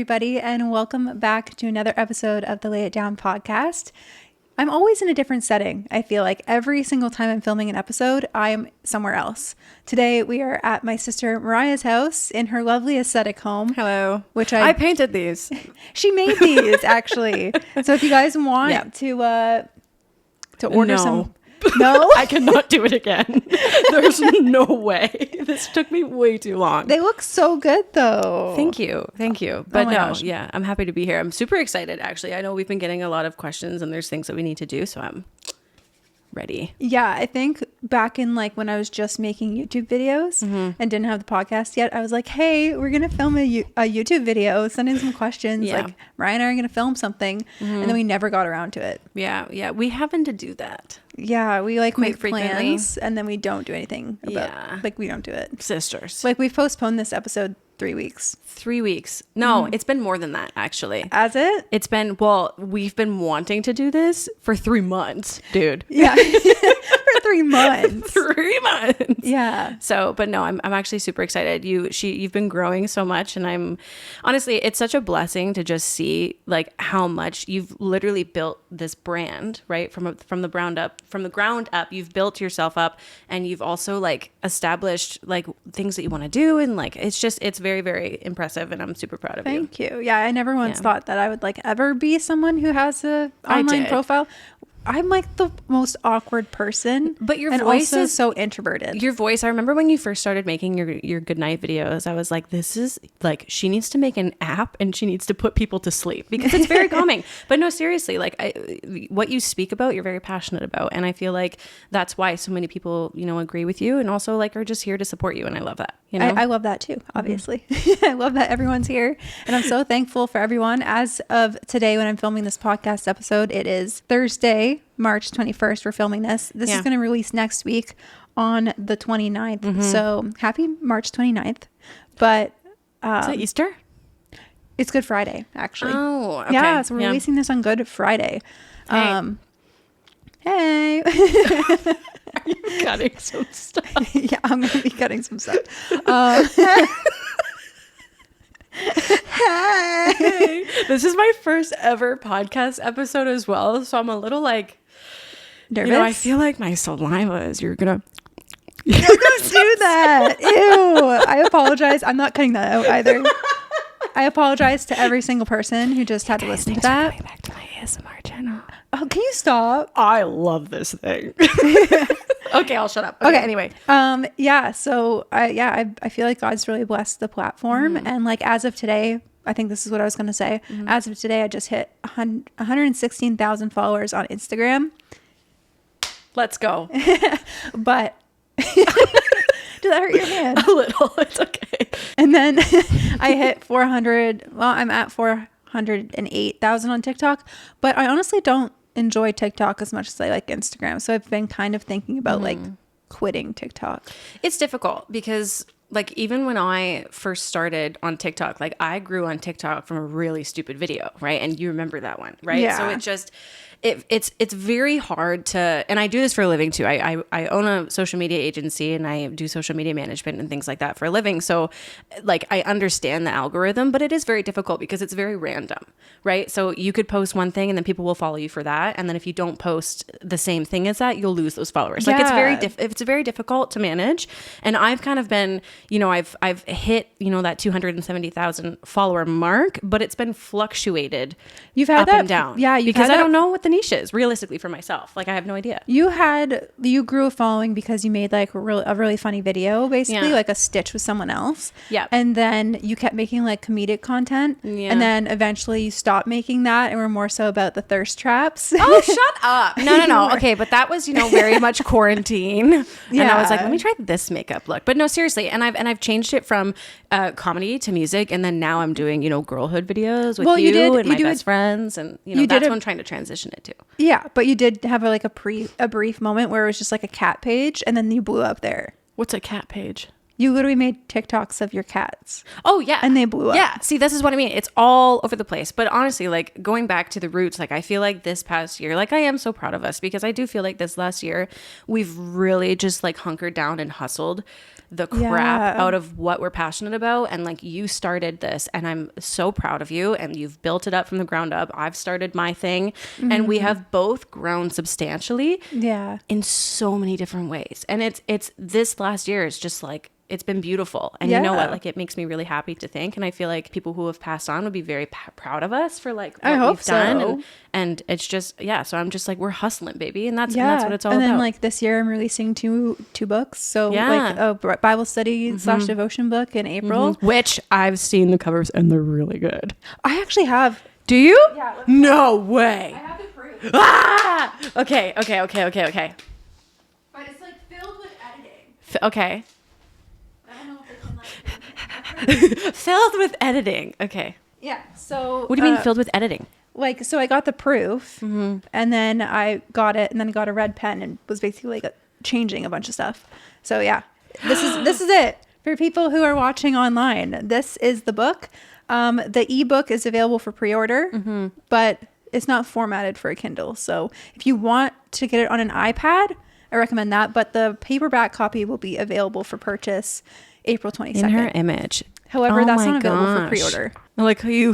everybody, and welcome back to another episode of the Lay It Down podcast. I'm always in a different setting. I feel like every single time I'm filming an episode, I'm somewhere else. Today, we are at my sister Mariah's house in her lovely aesthetic home. Hello. Which I painted these. She made these, actually. So if you guys want to order some... No, I cannot do it again. There's no way. This took me way too long. They look so good, though. Thank you. But I'm happy to be here. I'm super excited, actually. I know we've been getting a lot of questions and there's things that we need to do, so I'm ready. Yeah, I think back in like when I was just making YouTube videos and didn't have the podcast yet, I was like, hey, we're going to film a YouTube video, send in some questions. Yeah. Like Ryan and I are going to film something. And then we never got around to it. Yeah. We happen to do that. Yeah, we like make frequently. plans and then we don't do anything about like we don't do it. Sisters. Like we've postponed this episode 3 weeks. 3 weeks. No, it's been more than that, actually. Has it? It's been, we've been wanting to do this for 3 months, dude. Yeah. For 3 months. 3 months. Yeah. So, but no, I'm actually super excited. You've been growing so much, and I'm honestly, it's such a blessing to just see like how much you've literally built this brand, right? From the ground up, you've built yourself up, and you've also like established like things that you want to do, and like it's very, very impressive, and I'm super proud of you. Thank you. Yeah, I never once thought that I would like ever be someone who has a online profile. I'm like the most awkward person, but your and voice also is so introverted. Your voice. I remember when you first started making your goodnight videos, I was like, this is like, she needs to make an app and she needs to put people to sleep because it's very calming. But no, seriously, like what you speak about, you're very passionate about. And I feel like that's why so many people, agree with you and also like are just here to support you. And I love that. I love that too, obviously. I love that everyone's here. And I'm so thankful for everyone. As of today, when I'm filming this podcast episode, it is Thursday, March 21st. We're filming this. This is going to release next week on the 29th. So happy March 29th. But is it Easter? It's Good Friday, actually. Oh, okay. Yeah, so we're releasing this on Good Friday. Hey. Are you cutting some stuff? Yeah, I'm going to be cutting some stuff. Hey. This is my first ever podcast episode as well, so I'm a little like nervous. I feel like my saliva is you're gonna do that. Ew. I apologize. I'm not cutting that out either. I apologize to every single person who just had to listen to that. Going back to my ASMR channel. Oh, can you stop? I love this thing. Okay, I'll shut up. Okay, anyway. Yeah. So I feel like God's really blessed the platform, and like as of today, I think this is what I was going to say. As of today, I just hit 116,000 followers on Instagram. Let's go. But did that hurt your hand? A little. It's okay. And then I hit 400. Well, I'm at 408,000 on TikTok, but I honestly don't enjoy TikTok as much as I like Instagram. So I've been kind of thinking about like quitting TikTok. It's difficult because like even when I first started on TikTok, like I grew on TikTok from a really stupid video, right? And you remember that one, right? Yeah. So it just it's very hard to, and I do this for a living too. I own a social media agency and I do social media management and things like that for a living. So like I understand the algorithm, but it is very difficult because it's very random, right? So you could post one thing and then people will follow you for that. And then if you don't post the same thing as that, you'll lose those followers. Like it's very difficult to manage. And I've kind of been, I've hit, that 270,000 follower mark, but it's been fluctuated. You've had up that, and down. Yeah. Because I don't know what the niche is realistically for myself. Like I have no idea. You grew a following because you made like a really funny video, basically like a stitch with someone else. Yeah. And then you kept making like comedic content. Yeah. And then eventually you stopped making that and were more so about the thirst traps. Oh, shut up. No. Okay. But that was, very much quarantine. Yeah. And I was like, let me try this makeup look. But no, seriously. And I've changed it from comedy to music. And then now I'm doing, girlhood videos with you and my best friends. And, that's what I'm trying to transition it to. Yeah. But you did have a brief moment where it was just like a cat page and then you blew up there. What's a cat page? You literally made TikToks of your cats. Oh, yeah. And they blew up. Yeah. See, this is what I mean. It's all over the place. But honestly, like going back to the roots, like I feel like this past year, like I am so proud of us because I do feel like this last year, we've really just like hunkered down and hustled the crap out of what we're passionate about. And like you started this and I'm so proud of you and you've built it up from the ground up. I've started my thing and we have both grown substantially in so many different ways. And it's this last year is just like, it's been beautiful. And you know what? Like it makes me really happy to think. And I feel like people who have passed on would be very proud of us for like what we've done. And it's just, so I'm just like, we're hustling, baby. And that's what it's all about. And then like this year I'm releasing two books. So like a Bible study / devotion book in April. Which I've seen the covers and they're really good. I actually have. Do you? Yeah. No way. I have the proof. Okay. But it's like filled with editing. Okay. Like filled with editing. Okay. Yeah. So what do you mean filled with editing? Like, so I got the proof and then I got it and then I got a red pen and was basically like changing a bunch of stuff. So yeah, this is it for people who are watching online. This is the book. The ebook is available for pre-order, but it's not formatted for a Kindle. So if you want to get it on an iPad, I recommend that. But the paperback copy will be available for purchase April 22nd. In her image. However, that's not available for pre-order. I like how you...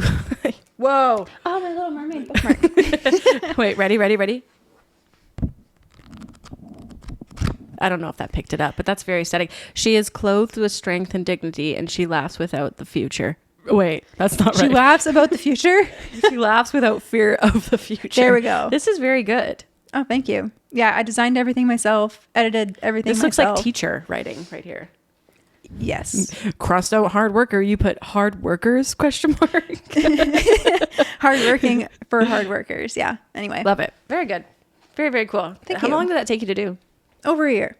Whoa. Oh, my Little Mermaid bookmark. Wait, ready? I don't know if that picked it up, but that's very aesthetic. She is clothed with strength and dignity, and she laughs without the future. Wait, that's not right. She laughs about the future? She laughs without fear of the future. There we go. This is very good. Oh, thank you. Yeah, I designed everything myself, edited everything myself. This looks like teacher writing right here. Yes. Crossed out hard worker. You put hard workers ? Hardworking for hard workers. Yeah. Anyway. Love it. Very good. Very, very cool. How long did that take you to do? Over a year.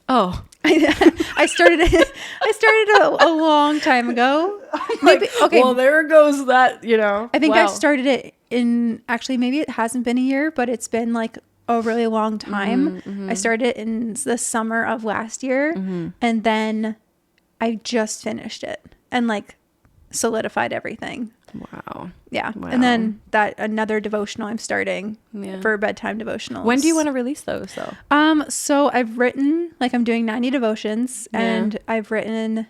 Oh. I started a long time ago. Maybe, okay. Well, there goes that, I think I started it in, actually, maybe it hasn't been a year, but it's been like a really long time. I started it in the summer of last year and then I just finished it and like solidified everything. Wow. Yeah. Wow. And then another devotional I'm starting for bedtime devotionals. When do you want to release those though? So I've written, like I'm doing 90 devotions and I've written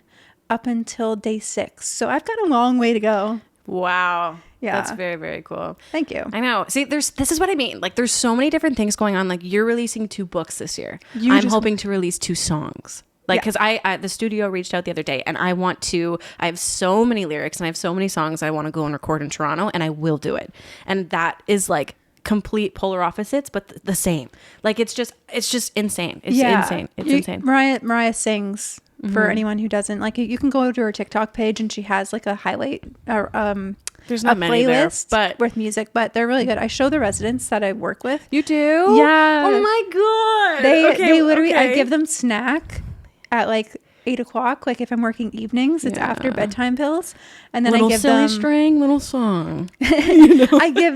up until day 6. So I've got a long way to go. Wow. Yeah. That's very, very cool. Thank you. I know. See, this is what I mean. Like there's so many different things going on. Like you're releasing 2 books this year. I'm hoping to release 2 songs. Like, cause the studio reached out the other day and I have so many lyrics and I have so many songs I want to go and record in Toronto and I will do it. And that is like complete polar opposites, but the same. Like, it's just insane. It's insane. It's insane. Mariah sings for anyone who doesn't like it. You can go to her TikTok page and she has like a highlight there's not many playlist there, but with music, but they're really good. I show the residents that I work with. You do? Yeah. Oh my God. They literally, I give them snack at like 8 o'clock. Like if I'm working evenings, it's after bedtime pills. And then little I give silly them string, little song. I give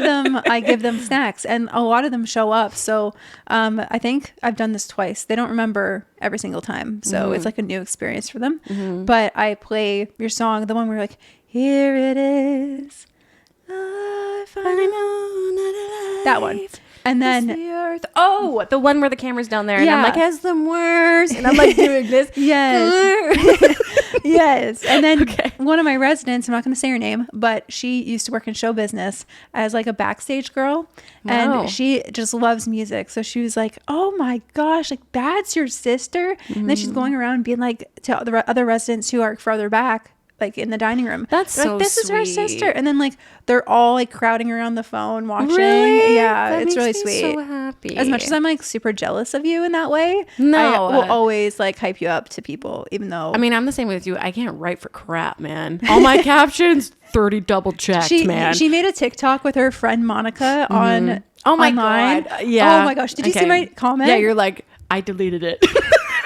them snacks and a lot of them show up. So I think I've done this twice. They don't remember every single time. So it's like a new experience for them. But I play your song, the one where you're like, here it is. That one. And then the earth. Oh, the one where the camera's down there and I'm like, has them worse. And I'm like doing this. Yes. Yes. And then one of my residents, I'm not going to say her name, but she used to work in show business as like a backstage girl. And she just loves music. So she was like, oh my gosh, like that's your sister. And then she's going around being like to the other residents who are farther back, like in the dining room. That's so like, this sweet. is her sister. And then like they're all like crowding around the phone watching. Really? Yeah, that it's really makes me sweet. so happy. As much as I'm like super jealous of you in that way, no, I will always like hype you up to people, even though I mean I'm the same way with you. I can't write for crap, man. All my captions 30 double checked, man. She made a TikTok with her friend Monica on online. God. Yeah. Oh my gosh. Did you see my comment? Yeah, you're like, I deleted it.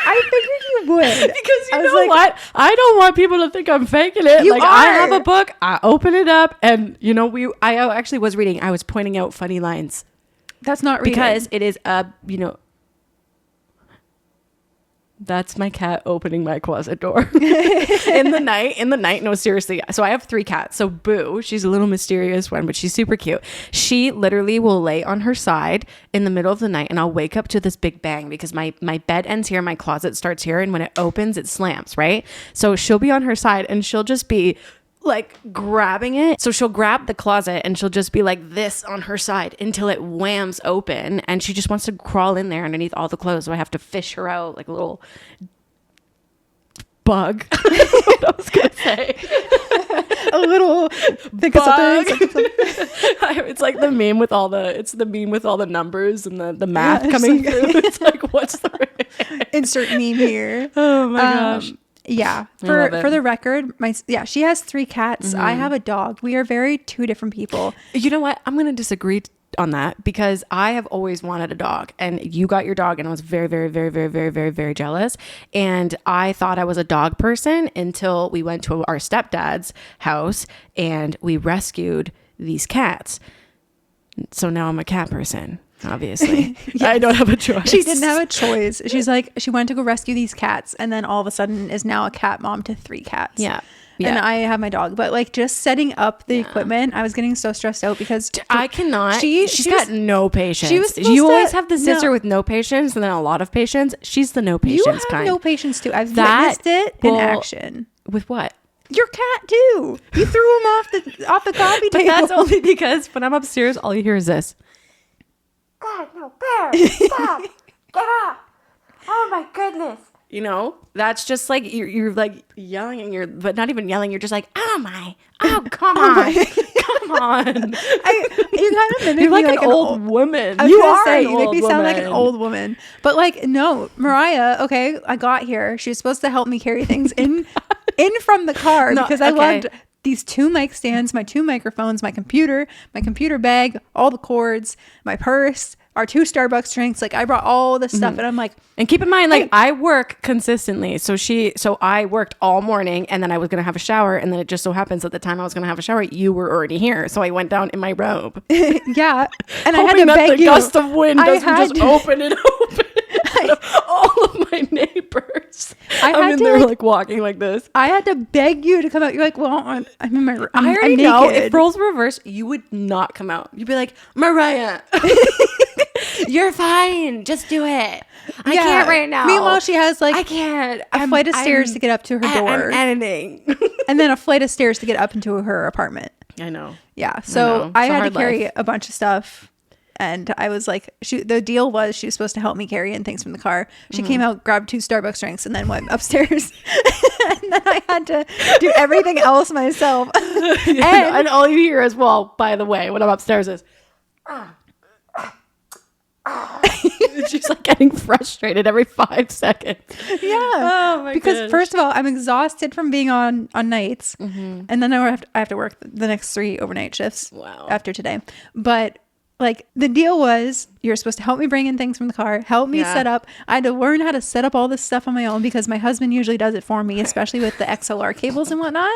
I figured you would. Because you know what? I don't want people to think I'm faking it. Like I have a book, I open it up and I actually was reading. I was pointing out funny lines. That's not reading. Because it is That's my cat opening my closet door in the night. No, seriously. So I have 3 cats. So Boo, she's a little mysterious one, but she's super cute. She literally will lay on her side in the middle of the night, and I'll wake up to this big bang because my bed ends here, my closet starts here, and when it opens, it slams, right? So she'll be on her side and she'll just be like grabbing it. So she'll grab the closet and she'll just be like this on her side until it whams open, and she just wants to crawl in there underneath all the clothes. So I have to fish her out like a little bug. What I was gonna say. A little think of something. It's like the meme with all the numbers and the math coming through. It's like, what's the insert meme here? Oh my gosh. Yeah. For the record, she has 3 cats. I have a dog. We are very 2 different people. You know what? I'm going to disagree on that because I have always wanted a dog, and you got your dog, and I was very, very, very, very, very, very, very jealous. And I thought I was a dog person until we went to our stepdad's house and we rescued these cats. So now I'm a cat person. Obviously. Yes. I don't have a choice. She didn't have a choice. She's like, she went to go rescue these cats, and then all of a sudden is now a cat mom to 3 cats. Yeah. And I have my dog, but like just setting up the equipment, I was getting so stressed out because I cannot. She's got no patience. You always have the sister with no patience and then a lot lot of patience. She's the no patience kind. You have no patience too. I've witnessed it in action. With what? Your cat too. You threw him off the coffee table. But that's only because when I'm upstairs, all you hear is this. God, no, Bear, stop, get up. Oh my goodness. You know, that's just like, you're like yelling but not even yelling. You're just like, come on. Come on. You kind of mimic You're like me an old woman. You make me sound like an old woman. But like, no, Mariah, okay, I got here. She was supposed to help me carry things in from the car because I loved these 2 mic stands, my 2 microphones, my computer bag, all the cords, my purse, our 2 Starbucks drinks. Like I brought all this stuff, and I'm like, and keep in mind, like I work consistently. So I worked all morning, and then I was going to have a shower. And then it just so happens at the time I was going to have a shower, you were already here. So I went down in my robe. Yeah. And I had to beg you. The gust of wind doesn't just open and open. All of my neighbors. They're like walking like this. I had to beg you to come out. You're like, well, I'm in my room. I already know. If roles were reversed, you would not come out. You'd be like, Mariah, you're fine. Just do it. I can't right now. Meanwhile, she has like I can't. A flight of stairs to get up to her door. I'm editing. And then a flight of stairs to get up into her apartment. I know. Yeah. So I had to carry a bunch of stuff. And I was like, the deal was she was supposed to help me carry in things from the car. She came out, grabbed 2 Starbucks drinks, and then went upstairs. And then I had to do everything else myself. And all you hear as well, by the way, when I'm upstairs is, she's like getting frustrated every 5 seconds. Yeah. Oh my Because first of all, I'm exhausted from being on nights. And then I have to work the next 3 overnight shifts after today. But like the deal was you're supposed to help me bring in things from the car, help me set up. I had to learn how to set up all this stuff on my own because my husband usually does it for me, especially with the XLR cables and whatnot.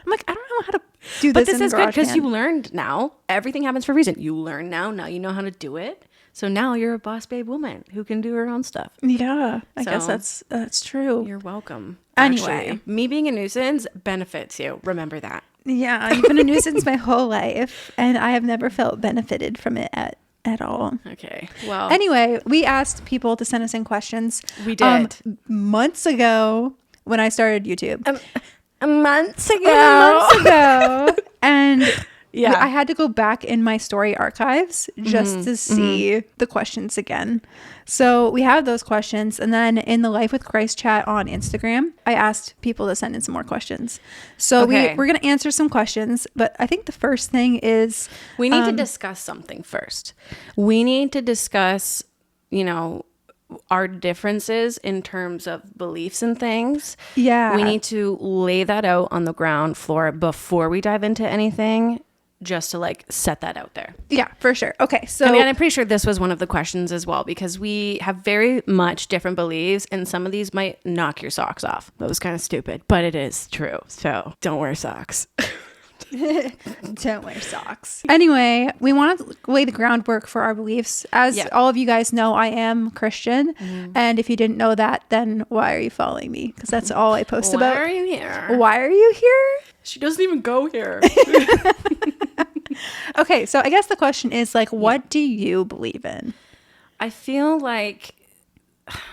I'm like, I don't know how to do this. But this is good because you learned now. Everything happens for a reason. You learn now. Now you know how to do it. So now you're a boss babe woman who can do her own stuff. Yeah, I guess that's true. You're welcome. Anyway, actually, me being a nuisance benefits you. Remember that. Yeah, I've been a nuisance my whole life, and I have never felt benefited from it at all. Okay. Well. Anyway, we asked people to send us in questions. We did months ago when I started YouTube. Months ago, and. Yeah, I had to go back in my story archives just to see the questions again. So we have those questions. And then in the Life with Christ chat on Instagram, I asked people to send in some more questions. So we're going to answer some questions. But I think the first thing is... we need to discuss something first. We need to discuss, our differences in terms of beliefs and things. Yeah. We need to lay that out on the ground floor before we dive into anything. Just to set that out there. Yeah, for sure. Okay. So I'm pretty sure this was one of the questions as well, because we have very much different beliefs and some of these might knock your socks off. That was kind of stupid, but it is true. So don't wear socks. Don't wear socks. Anyway, we want to lay the groundwork for our beliefs. As all of you guys know, I am Christian. And if you didn't know that, then why are you following me? Because that's all I post about. Why are you here? Why are you here? She doesn't even go here. Okay, so I guess the question is like, what do you believe in? I feel like,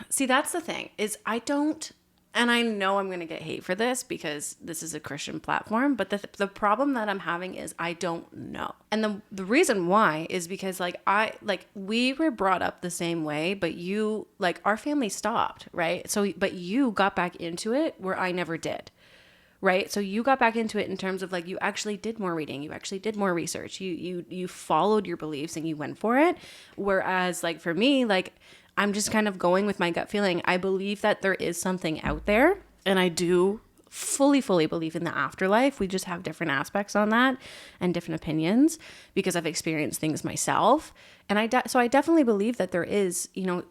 see, that's the thing is I don't, and I know I'm going to get hate for this because this is a Christian platform, but the problem that I'm having is I don't know. And the reason why is because we were brought up the same way, but you, like, our family stopped, right? So, but you got back into it where I never did. Right. So you got back into it in terms of like, you actually did more reading. You actually did more research. You followed your beliefs and you went for it. Whereas like for me, like I'm just kind of going with my gut feeling. I believe that there is something out there, and I do fully believe in the afterlife. We just have different aspects on that and different opinions because I've experienced things myself. And so I definitely believe that there is,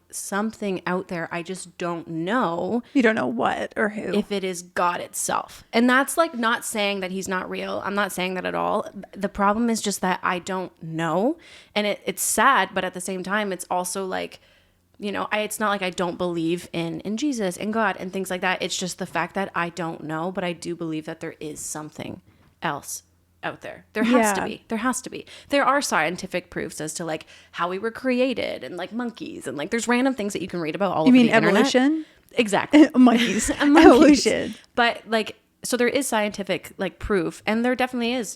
something out there. I just don't know. You don't know what or who. If it is God itself. And that's like not saying that he's not real. I'm not saying that at all. The problem is just that I don't know. And it's sad, but at the same time, it's also like, it's not like I don't believe in Jesus and God and things like that. It's just the fact that I don't know, but I do believe that there is something else out there. There has to be. There are scientific proofs as to like how we were created and like monkeys and like there's random things that you can read about all over the internet. You mean evolution? Exactly. Monkeys. Evolution. But like, so there is scientific like proof, and there definitely is,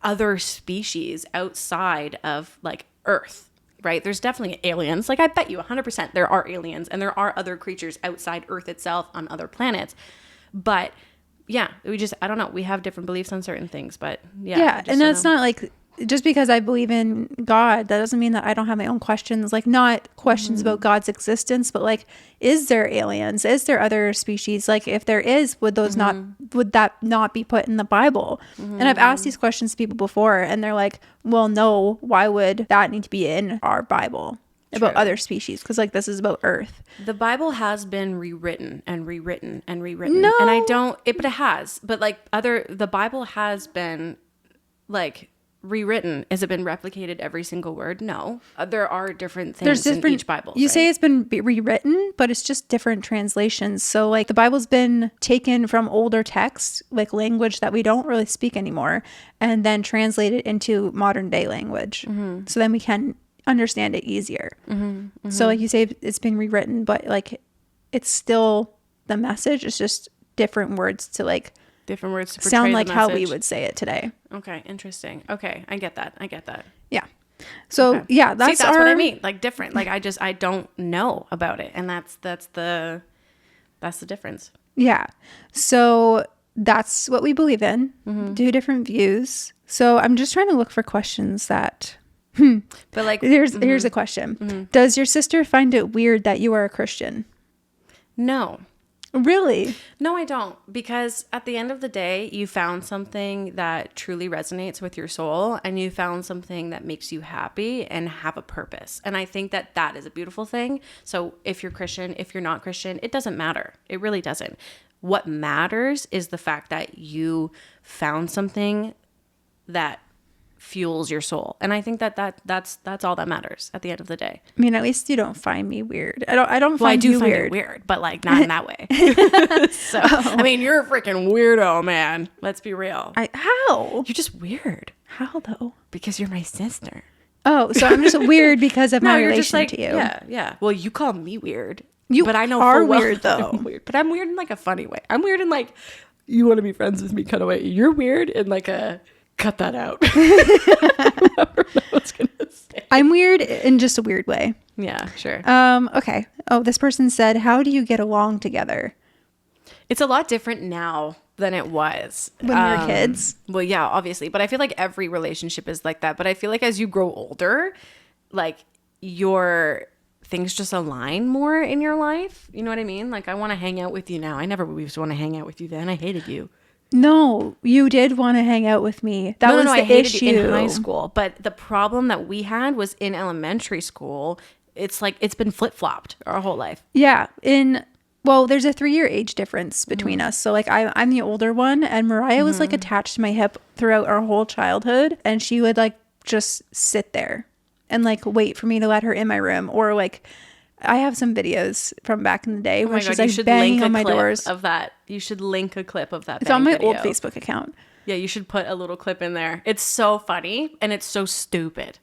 other species outside of like Earth, right? There's definitely aliens. Like I bet you 100% there are aliens and there are other creatures outside Earth itself on other planets. But yeah, I don't know. We have different beliefs on certain things, but yeah. Yeah. And that's not like, just because I believe in God, that doesn't mean that I don't have my own questions, like not questions about God's existence, but like, is there aliens? Is there other species? Like if there is, would that not be put in the Bible? And I've asked these questions to people before and they're like, well, no, why would that need to be in our Bible? About other species, because like this is about Earth. The Bible has been rewritten and rewritten and rewritten. No. And but it has. But like the Bible has been like rewritten. Has it been replicated every single word? No. There are different things in each Bible. You say it's been rewritten, but it's just different translations. So like the Bible's been taken from older texts, like language that we don't really speak anymore, and then translated into modern day language. So then we can understand it easier. So like you say, it's been rewritten, but like it's still the message. It's just different words to like different words to sound like how we would say it today. Okay, interesting. Okay, I get that. Yeah. So yeah, that's what I mean. Like different. Like I don't know about it, and that's the difference. Yeah. So that's what we believe in. Two different views. So I'm just trying to look for questions that. But like, here's a question. Does your sister find it weird that you are a Christian? No. Really? No, I don't. Because at the end of the day, you found something that truly resonates with your soul, and you found something that makes you happy and have a purpose. And I think that is a beautiful thing. So if you're Christian, if you're not Christian, it doesn't matter. It really doesn't. What matters is the fact that you found something that fuels your soul, and I think that's all that matters at the end of the day. I mean, at least you don't find me weird. I do find it weird, but like not in that way. So I mean, you're a freaking weirdo, man. Let's be real. How? You're just weird. How though? Because you're my sister. Oh, so I'm just weird because of my relation to you. Yeah. Well, you call me weird. But I know are weird though. I'm weird, but I'm weird in like a funny way. I'm weird in like, you want to be friends with me kind of way. You're weird in like a cut that out. I never know what's gonna say. I'm weird in just a weird way. Yeah, sure. Okay. Oh, this person said, how do you get along together? It's a lot different now than it was when we were kids. Well, yeah, obviously, but I feel like every relationship is like that. But I feel like as you grow older, like your things just align more in your life. You know what I mean? Like I want to hang out with you now. I never used to want to hang out with you then. I hated you. No, you did want to hang out with me. That was the issue in high school. But the problem that we had was in elementary school. It's like it's been flip-flopped our whole life. Yeah, in well, there's a 3-year age difference between us. So like I'm the older one, and Mariah was like attached to my hip throughout our whole childhood, and she would like just sit there and like wait for me to let her in my room. Or like I have some videos from back in the day where she's like banging on my doors. Of that. You should link a clip of that. It's on my old Facebook account. Yeah, you should put a little clip in there. It's so funny and it's so stupid.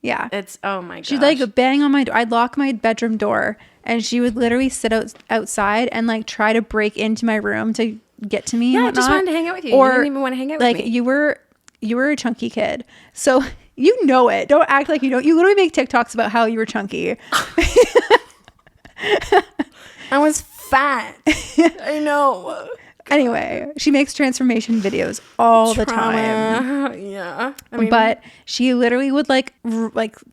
Yeah. It's, oh my gosh. She'd like bang on my door. I'd lock my bedroom door, and she would literally sit outside and like try to break into my room to get to me. Yeah, and I just wanted to hang out with you. Or, you didn't even want to hang out like, with me. you were a chunky kid. So you know it. Don't act like you don't. You literally make TikToks about how you were chunky. I was fat. I know. Anyway, she makes transformation videos all the time. Yeah. I mean, but she literally would like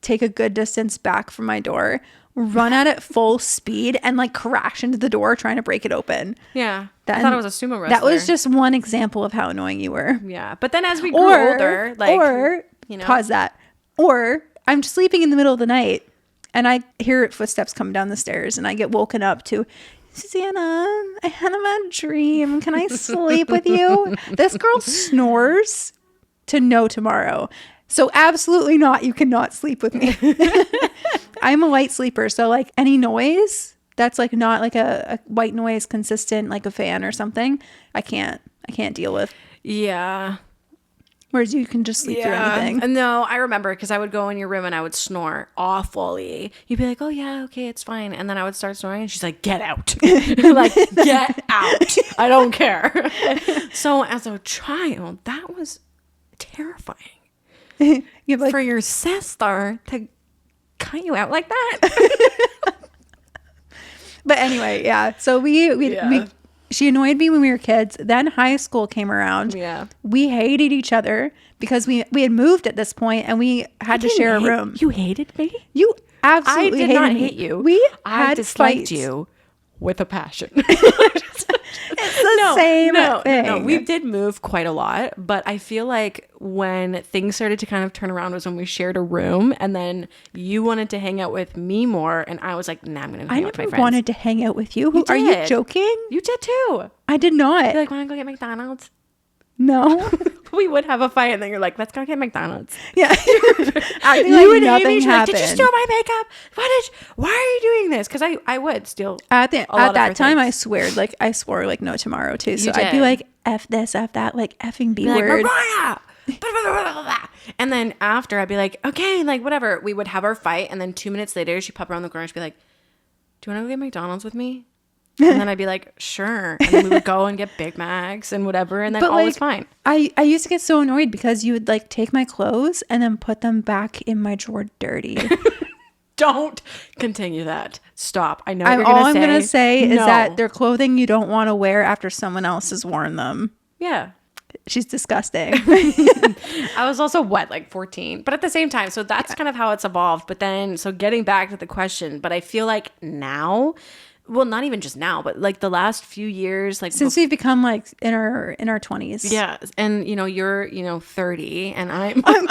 take a good distance back from my door, run at it full speed, and like crash into the door trying to break it open. Yeah. I thought it was a sumo wrestler. That was just one example of how annoying you were. Yeah. But then as we grew older, like, you know. Pause that. Or I'm sleeping in the middle of the night and I hear footsteps come down the stairs, and I get woken up to, Susannah, I had a bad dream. Can I sleep with you? This girl snores to no tomorrow. So absolutely not. You cannot sleep with me. I'm a light sleeper. So like any noise that's like not like a white noise consistent, like a fan or something, I can't deal with. Yeah. Whereas you can just sleep through anything. No, I remember because I would go in your room and I would snore awfully. You'd be like, oh yeah, okay, it's fine. And then I would start snoring and she's like, get out. Like, get out. I don't care. So as a child, that was terrifying. Like, for your sister to cut you out like that. But anyway, yeah. So we she annoyed me when we were kids. Then high school came around. Yeah. We hated each other because we had moved at this point and we had to share a room. You hated me? You absolutely hated me. I did not hate you. I disliked you with a passion. It's the same thing. No, we did move quite a lot, but I feel like when things started to kind of turn around was when we shared a room, and then you wanted to hang out with me more, and I was like, nah, I'm going to hang out with my friends. I never wanted to hang out with you. Are you joking? You did too. I did not. You're like, want to go get McDonald's? No. We would have a fight, and then you're like, let's go get McDonald's. Yeah. Acting like nothing happened. Did you steal my makeup? Why are you doing this? Because I would steal at that time, I swore like no tomorrow too. So I'd be like, F this, F that, like effing B word. Like, Mariah! And then after I'd be like, okay, like whatever. We would have our fight, and then 2 minutes later she'd pop around the corner and she'd be like, do you want to go get McDonald's with me? And then I'd be like, sure. And then we would go and get Big Macs and whatever. And then all was fine. I used to get so annoyed because you would like take my clothes and then put them back in my drawer dirty. Don't continue that. Stop. I know all I'm going to say is that they're clothing you don't want to wear after someone else has worn them. Yeah. She's disgusting. I was also like 14, but at the same time, so that's kind of how it's evolved. But then, so getting back to the question, but I feel like now, well, not even just now, but like the last few years, like since we've become like in our 20s. Yeah. And you're 30 and I'm not 30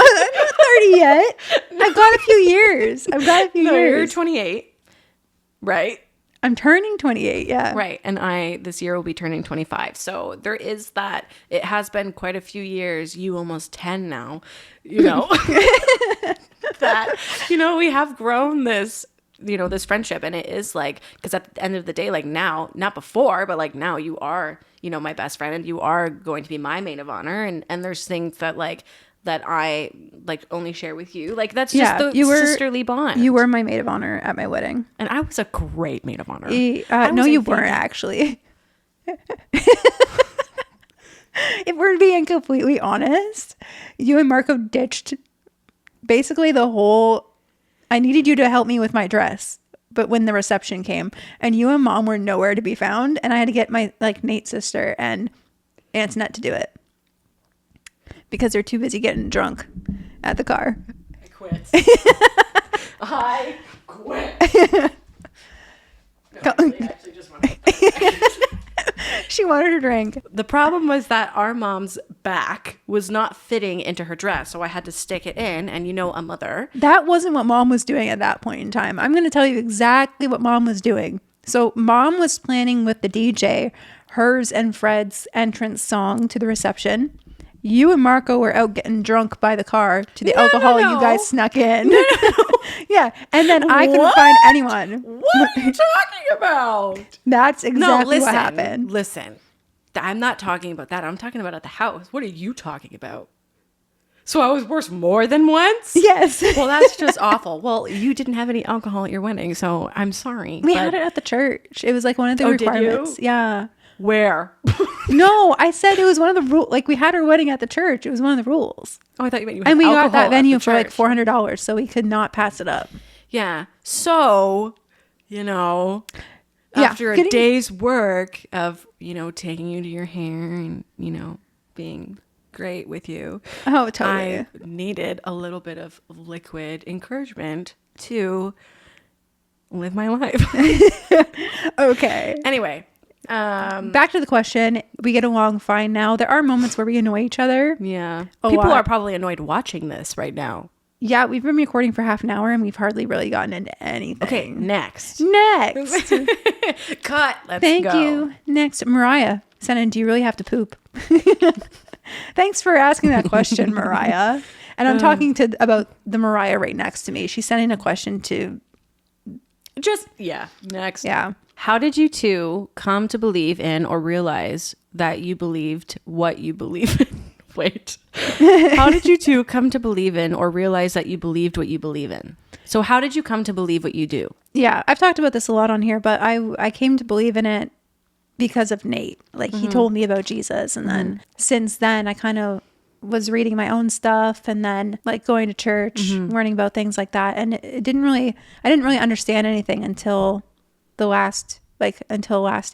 yet. I've got a few years. years. You're 28. Right. I'm turning 28. Yeah. Right. And this year will be turning 25. So there is that. It has been quite a few years. You almost 10 now, that, we have grown this friendship, and it is like, because at the end of the day, like now, not before, but like now you are, my best friend, and you are going to be my maid of honor. And there's things that I like only share with you. Like that's just the sisterly bond. You were my maid of honor at my wedding. And I was a great maid of honor. No, you weren't actually. If we're being completely honest, you and Marco ditched basically the whole, I needed you to help me with my dress, but when the reception came, and you and Mom were nowhere to be found, and I had to get my Nate's sister and Antoinette to do it because they're too busy getting drunk at the car. I quit. I quit. No, I actually just wanted to She wanted her drink. The problem was that our mom's back was not fitting into her dress, so I had to stick it in, and a mother. That wasn't what Mom was doing at that point in time. I'm going to tell you exactly what Mom was doing. So mom was planning with the DJ, hers and Fred's entrance song to the reception. You and Marco were out getting drunk by the car to the alcohol you guys snuck in. Yeah. And then I couldn't find anyone. What are you talking about? That's exactly what happened. Listen, I'm not talking about that. I'm talking about at the house. What are you talking about? So I was worse more than once? Yes. Well, that's just awful. Well, you didn't have any alcohol at your wedding, so I'm sorry. We had it at the church. It was like one of the requirements. Did you? Yeah. Where? No, I said it was one of the rules. Like, we had our wedding at the church. It was one of the rules. Oh, I thought you meant you had and we got alcohol that venue at the for like church. $400, so we could not pass it up. Yeah. So, after a day's work of, taking you to your hair and, being great with you. Oh, totally. I needed a little bit of liquid encouragement to live my life. Okay. Anyway. Back to the question. We get along fine now. There are moments where we annoy each other. Yeah. A People lot. are probably annoyed watching this right now. Yeah, we've been recording for half an hour and we've hardly really gotten into anything. Okay, next. Cut. Let's Thank go. you. Next, Mariah sent in, do you really have to poop? Thanks for asking that question, Mariah. And I'm talking about the Mariah right next to me. She's sending a question to... Next. Yeah. How did you two come to believe in or realize that you believed what you believe in? Wait. How did you two come to believe in or realize that you believed what you believe in? So how did you come to believe what you do? Yeah, I've talked about this a lot on here, but I came to believe in it because of Nate. Like, he told me about Jesus. And then since then, I kind of was reading my own stuff and then like going to church, learning about things like that. And I didn't really understand anything until last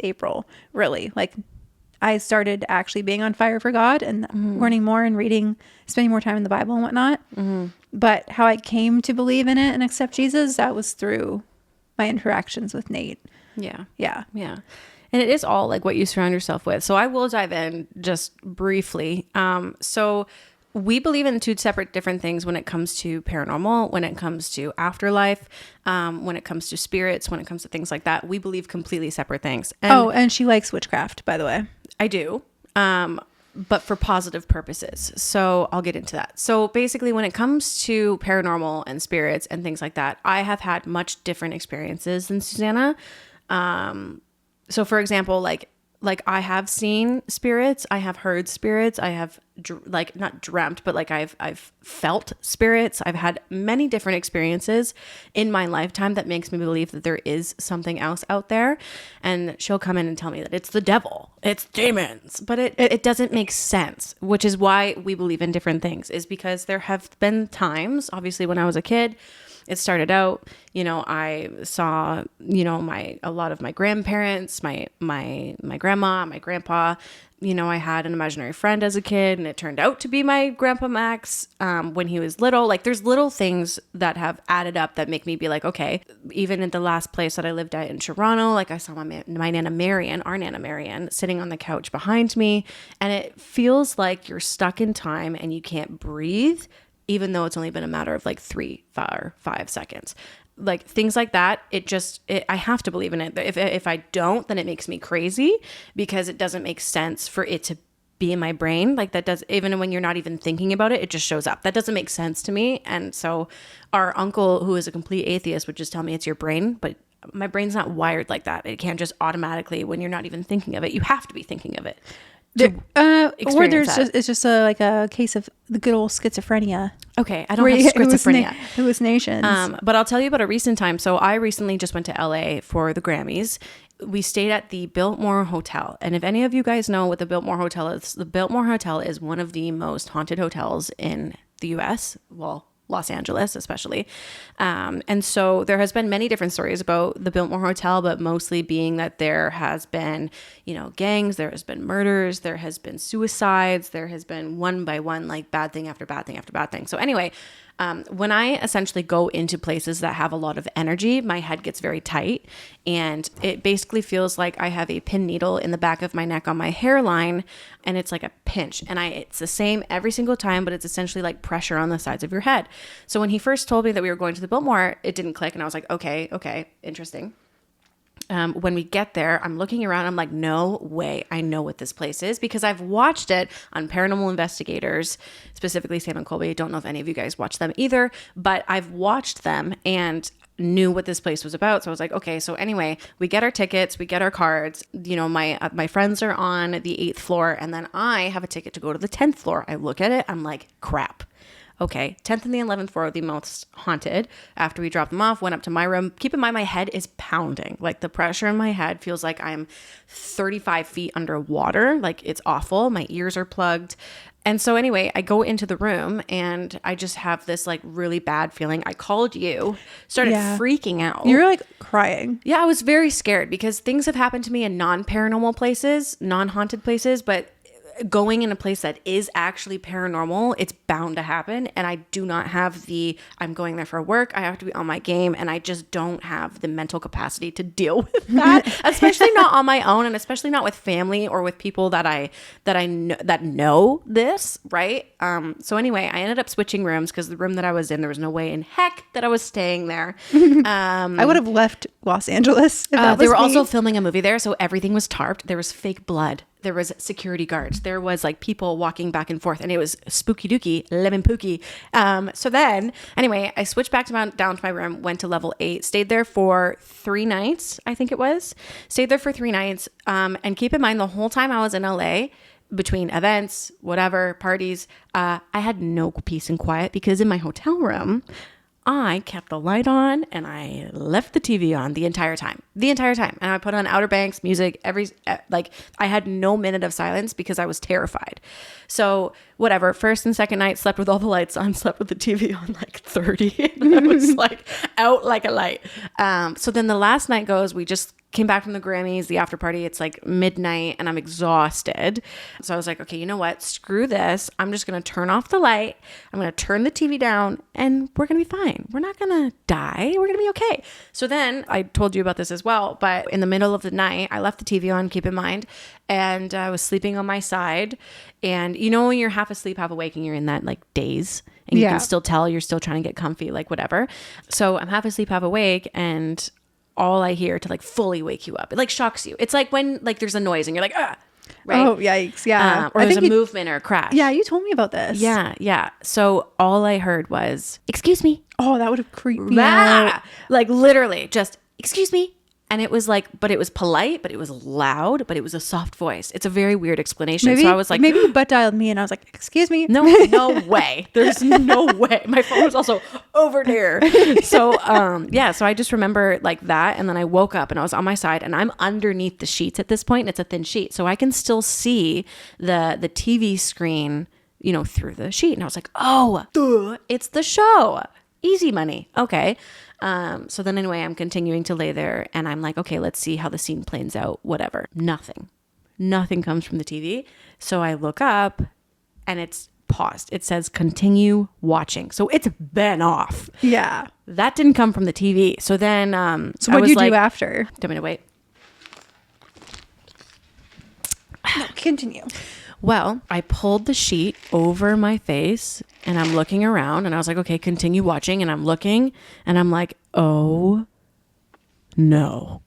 April, really. Like, I started actually being on fire for God and learning more and reading, spending more time in the Bible and whatnot. But how I came to believe in it and accept Jesus, that was through my interactions with Nate. Yeah. Yeah. Yeah. And it is all like what you surround yourself with. So I will dive in just briefly. So we believe in two separate different things when it comes to paranormal, when it comes to afterlife, when it comes to spirits, when it comes to things like that. We believe completely separate things. And and she likes witchcraft, by the way. I do. But for positive purposes. So I'll get into that. So basically, when it comes to paranormal and spirits and things like that, I have had much different experiences than Susannah. So for example, like I have seen spirits, I have heard spirits, I have not dreamt, but like I've felt spirits. I've had many different experiences in my lifetime that makes me believe that there is something else out there. And she'll come in and tell me that it's the devil, it's demons, but it doesn't make sense, which is why we believe in different things, is because there have been times, obviously when I was a kid, it started out, I saw, a lot of my grandparents, my grandma, my grandpa, I had an imaginary friend as a kid and it turned out to be my grandpa Max, when he was little. Like, there's little things that have added up that make me be like, okay, even in the last place that I lived at in Toronto, like I saw my Nana Marian, our Nana Marian, sitting on the couch behind me. And it feels like you're stuck in time and you can't breathe, even though it's only been a matter of like 3 or 5 seconds. Like, things like that, I have to believe in it. If I don't, then it makes me crazy, because it doesn't make sense for it to be in my brain. Like, that does, even when you're not even thinking about it, it just shows up. That doesn't make sense to me. And so our uncle, who is a complete atheist, would just tell me it's your brain, but my brain's not wired like that. It can't just automatically, when you're not even thinking of it, you have to be thinking of it. Or it's just a case of the good old schizophrenia. Okay, I don't have schizophrenia. Hallucinations. But I'll tell you about a recent time. So I recently just went to LA for the Grammys. We stayed at the Biltmore Hotel. And if any of you guys know what the Biltmore Hotel is, the Biltmore Hotel is one of the most haunted hotels in the US. Well, Los Angeles especially. And so there has been many different stories about the Biltmore Hotel, but mostly being that there has been, gangs, there has been murders, there has been suicides, there has been one by one, like bad thing after bad thing after bad thing. So anyway, when I essentially go into places that have a lot of energy, my head gets very tight, and it basically feels like I have a pin needle in the back of my neck on my hairline, and it's like a pinch, and it's the same every single time, but it's essentially like pressure on the sides of your head. So when he first told me that we were going to the Biltmore, it didn't click, and I was like, okay, interesting. when we get there, I'm looking around. I'm like, no way. I know what this place is because I've watched it on Paranormal Investigators, specifically Sam and Colby. I don't know if any of you guys watch them either, but I've watched them and knew what this place was about. So I was like, okay. So anyway, we get our tickets, we get our cards. You know, my friends are on the 8th floor, and then I have a ticket to go to the 10th floor. I look at it. I'm like, crap. Okay, 10th and the 11th floor are the most haunted. After we dropped them off, went up to my room. Keep in mind, my head is pounding. Like the pressure in my head feels like I'm 35 feet underwater. Like it's awful. My ears are plugged. And so anyway, I go into the room and I just have this like really bad feeling. I called you, started freaking out. You were like crying. Yeah, I was very scared because things have happened to me in non-paranormal places, non-haunted places, but going in a place that is actually paranormal, it's bound to happen. And I do not have I'm going there for work. I have to be on my game. And I just don't have the mental capacity to deal with that, especially not on my own. And especially not with family or with people that know this. Right. So anyway, I ended up switching rooms because the room that I was in, there was no way in heck that I was staying there. I would have left Los Angeles. If that they was were me. also filming a movie there. So everything was tarped. There was fake blood. There was security guards. There was like people walking back and forth, and it was spooky dooky, lemon pooky. So then, anyway, I switched back down to my room, went to level 8, stayed there for 3 nights, I think it was. Stayed there for 3 nights. And keep in mind, the whole time I was in LA, between events, whatever, parties, I had no peace and quiet because in my hotel room, I kept the light on and I left the TV on the entire time. And I put on Outer Banks music I had no minute of silence because I was terrified. So whatever, first and second night, slept with all the lights on, slept with the TV on like 30. And I was like out like a light. So then the last night goes, we just came back from the Grammys, the after party. It's like midnight and I'm exhausted. So I was like, okay, you know what? Screw this. I'm just going to turn off the light. I'm going to turn the TV down and we're going to be fine. We're not going to die. We're going to be okay. So then I told you about this as well, but in the middle of the night, I left the TV on, keep in mind, and I was sleeping on my side. And you know, when you're half asleep, half awake and you're in that like daze and you can still tell you're still trying to get comfy, like whatever. So I'm half asleep, half awake, and all I hear to like fully wake you up, it like shocks you. It's like when like there's a noise and you're like, ah, right? Oh, yikes. Yeah. Or there's a movement or a crash. Yeah. You told me about this. Yeah. So all I heard was, excuse me. Oh, that would have creeped me out. Like literally just, excuse me. And it was like, but it was polite, but it was loud, but it was a soft voice. It's a very weird explanation. Maybe, so I was like, maybe you butt dialed me and I was like, excuse me. No way. There's no way. My phone was also over there. So, so I just remember like that. And then I woke up and I was on my side and I'm underneath the sheets at this point. And it's a thin sheet. So I can still see the TV screen, you know, through the sheet. And I was like, oh, duh, it's the show. Easy money. Okay. So then anyway, I'm continuing to lay there and I'm like, okay, let's see how the scene plays out. Whatever. Nothing comes from the TV. So I look up and it's paused. It says continue watching. So it's been off. Yeah. That didn't come from the TV. So then, so what did you do after? Do you want me to wait? No, continue. Well, I pulled the sheet over my face and I'm looking around and I was like, okay, continue watching. And I'm looking and I'm like, oh no,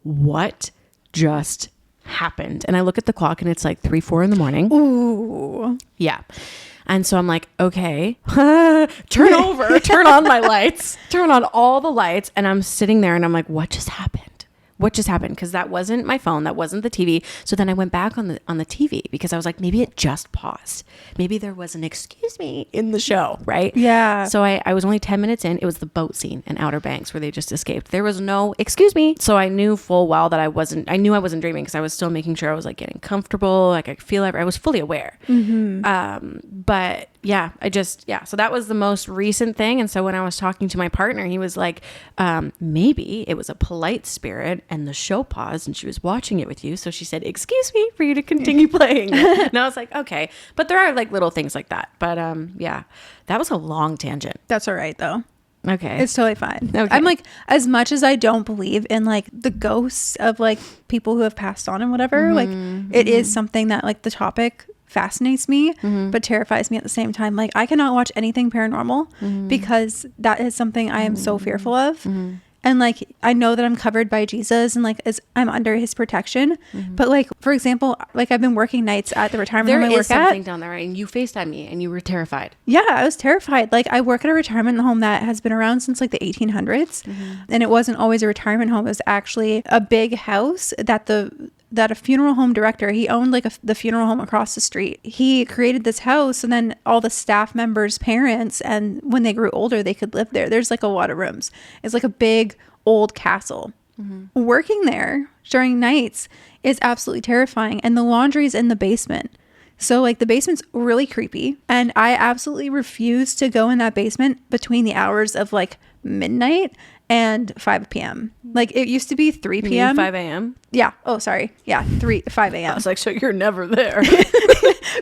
what just happened? And I look at the clock and it's like 3-4 in the morning. Ooh. Yeah. And so I'm like, okay, turn on my lights, turn on all the lights. And I'm sitting there and I'm like, what just happened? Because that wasn't my phone. That wasn't the TV. So then I went back on the TV because I was like, maybe it just paused. Maybe there was an excuse me in the show, right? Yeah. So I was only 10 minutes in. It was the boat scene in Outer Banks where they just escaped. There was no excuse me. So I knew full well that I knew I wasn't dreaming because I was still making sure I was like getting comfortable. Like I could feel I was fully aware. Mm-hmm. But yeah, so that was the most recent thing. And so when I was talking to my partner, he was like, maybe it was a polite spirit and the show paused and she was watching it with you. So she said, excuse me for you to continue playing. And I was like, okay. But there are like little things like that. But yeah, that was a long tangent. That's all right though. Okay. It's totally fine. Okay. I'm like, as much as I don't believe in like the ghosts of like people who have passed on and whatever, like it is something that like the topic fascinates me, but terrifies me at the same time. Like I cannot watch anything paranormal because that is something I am so fearful of. And like, I know that I'm covered by Jesus and like I'm under his protection. But like, for example, like I've been working nights at the retirement home I work at. There is something down there, and you FaceTimed me and you were terrified. Yeah, I was terrified. Like I work at a retirement home that has been around since like the 1800s. And it wasn't always a retirement home. It was actually a big house that a funeral home director, he owned like the funeral home across the street. He created this house, and then all the staff members' parents, and when they grew older, they could live there. There's like a lot of rooms. It's like a big old castle. Working there during nights is absolutely terrifying. And the laundry's in the basement. So like the basement's really creepy. And I absolutely refuse to go in that basement between the hours of like midnight and 5 p.m. Like it used to be 3 p.m. You mean 5 a.m.? Yeah. Oh, sorry. Yeah. 5 a.m. I was like, so you're never there.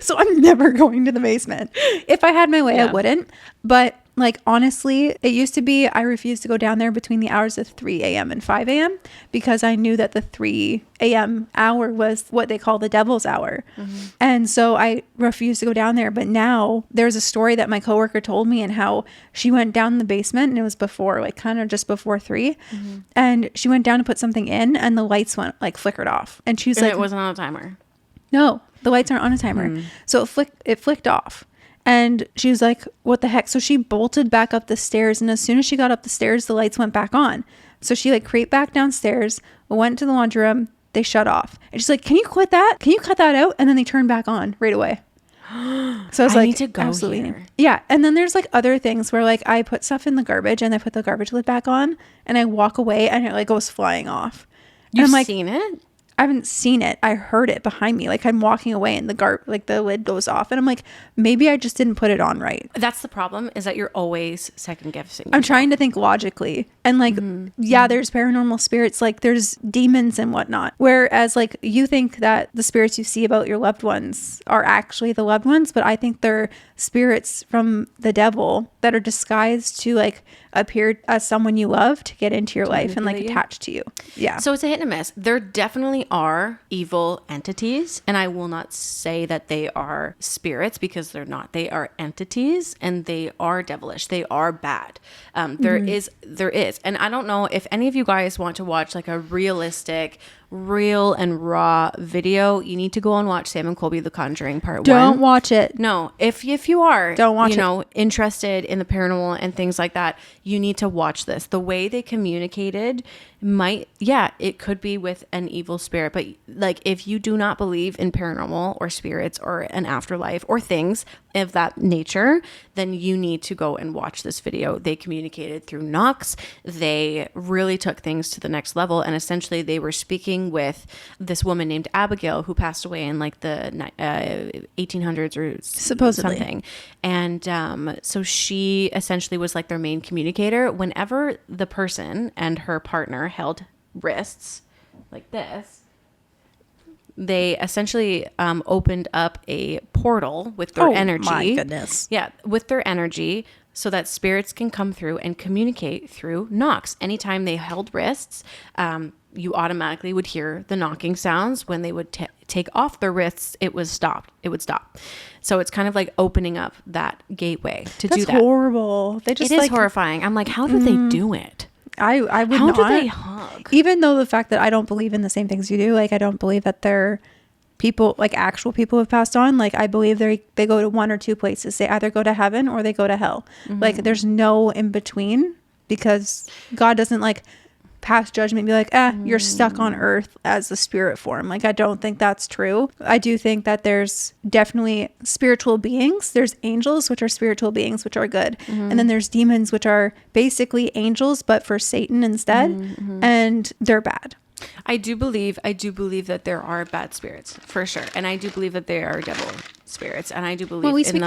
So I'm never going to the basement. If I had my way, I wouldn't. But like, honestly, it used to be I refused to go down there between the hours of 3 a.m. and 5 a.m. because I knew that the 3 a.m. hour was what they call the devil's hour. And so I refused to go down there. But now there's a story that my coworker told me, and how she went down in the basement, and it was before, like kind of just before 3. And she went down to put something in, and the lights went like flickered off. And she was like, it wasn't on a timer. No, the lights aren't on a timer. So it flicked off. And she was like, what the heck? So she bolted back up the stairs. And as soon as she got up the stairs, the lights went back on. So she like creeped back downstairs, went to the laundry room. They shut off. And she's like, can you quit that? Can you cut that out? And then they turned back on right away. So I was like, need to go absolutely. here. Yeah. And then there's like other things where like I put stuff in the garbage, and I put the garbage lid back on, and I walk away, and it like goes flying off. You've like, seen it? I haven't seen it. I heard it behind me. Like I'm walking away, and the lid goes off, and I'm like, maybe I just didn't put it on right. That's the problem, is that you're always second guessing. I'm trying to think logically. And like, yeah, there's paranormal spirits, like there's demons and whatnot. Whereas like you think that the spirits you see about your loved ones are actually the loved ones, but I think they're spirits from the devil that are disguised to like appear as someone you love to get into your life and like attach to you. Yeah. So it's a hit and a miss. There definitely are evil entities, and I will not say that they are spirits, because they're not. They are entities, and they are devilish. They are bad. There is, and I don't know if any of you guys want to watch like a realistic, real and raw video. You need to go and watch Sam and Colby The Conjuring Part 1. Don't watch it. No, if you are, don't watch it. Interested in the paranormal and things like that, you need to watch this. The way they communicated it could be with an evil spirit, but like if you do not believe in paranormal or spirits or an afterlife or things of that nature, then you need to go and watch this video. They communicated through knocks. They really took things to the next level, and essentially they were speaking with this woman named Abigail, who passed away in like the 1800s or supposedly something. And so she essentially was like their main communicator. Whenever the person and her partner held wrists like this, they essentially opened up a portal with their energy. Oh my goodness. Yeah, with their energy, so that spirits can come through and communicate through knocks. Anytime they held wrists, you automatically would hear the knocking sounds. When they would take off their wrists, it would stop. So it's kind of like opening up that gateway to do that. That's horrible. It is horrifying. I'm like, how do they do it? I would How not. do they hug? Even though the fact that I don't believe in the same things you do, like I don't believe that they're people, like actual people have passed on. Like I believe they go to one or two places. They either go to heaven or they go to hell. Like there's no in between, because God doesn't like pass judgment and be like, you're stuck on earth as the spirit form. Like I don't think that's true. I do think that there's definitely spiritual beings. There's angels, which are spiritual beings, which are good. And then there's demons, which are basically angels, but for Satan instead. And they're bad. I do believe that there are bad spirits for sure, and I do believe that they are devil spirits, and I do believe in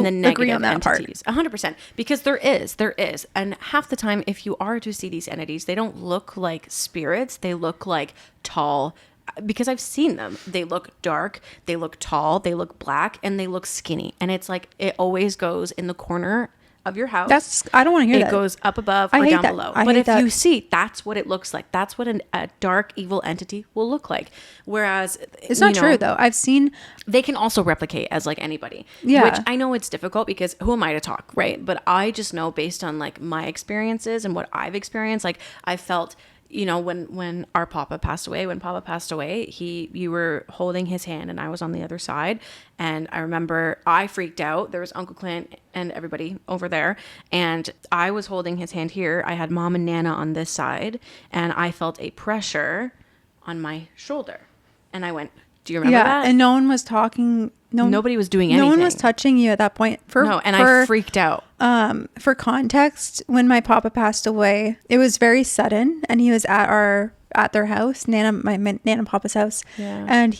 the negative entities 100%, because there is, and half the time if you are to see these entities, they don't look like spirits. They look like tall, because I've seen them. They look dark, they look tall, they look black, and they look skinny, and it's like it always goes in the corner of your house. I don't want to hear that. It goes up above I or hate down that. below. I But hate if that. you see, that's what it looks like. That's what a dark, evil entity will look like. Whereas It's not true though. I've seen they can also replicate as like anybody. Yeah. Which I know it's difficult because who am I to talk, right? But I just know based on like my experiences and what I've experienced, like I felt, you know, when our Papa passed away, you were holding his hand and I was on the other side. And I remember I freaked out. There was Uncle Clint and everybody over there. And I was holding his hand here. I had Mom and Nana on this side. And I felt a pressure on my shoulder. And I went, do you remember that? And no one was talking. Nobody was doing anything. No one was touching you at that point. I freaked out. For context, when my Papa passed away, it was very sudden, and he was at their house, my Nana and Papa's house. Yeah. And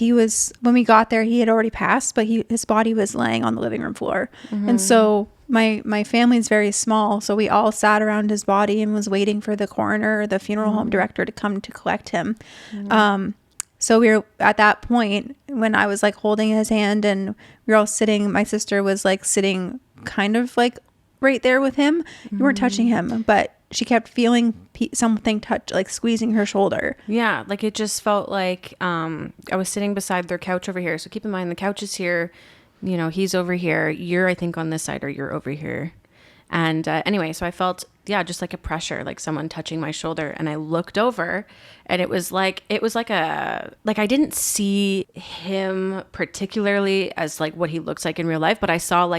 when we got there, he had already passed, but his body was laying on the living room floor. Mm-hmm. And so my family's very small, so we all sat around his body and was waiting for the coroner or the funeral home director to come to collect him. Mm-hmm. So we were at that point when I was like holding his hand and we were all sitting, my sister was like sitting kind of like right there with him. We weren't touching him, but she kept feeling something touch, like squeezing her shoulder. Yeah. Like it just felt like, I was sitting beside their couch over here. So keep in mind the couch is here, you know, he's over here. You're, I think on this side or you're over here. And anyway, so I felt, just like a pressure, like someone touching my shoulder. And I looked over and it was like I didn't see him particularly as like what he looks like in real life, but I saw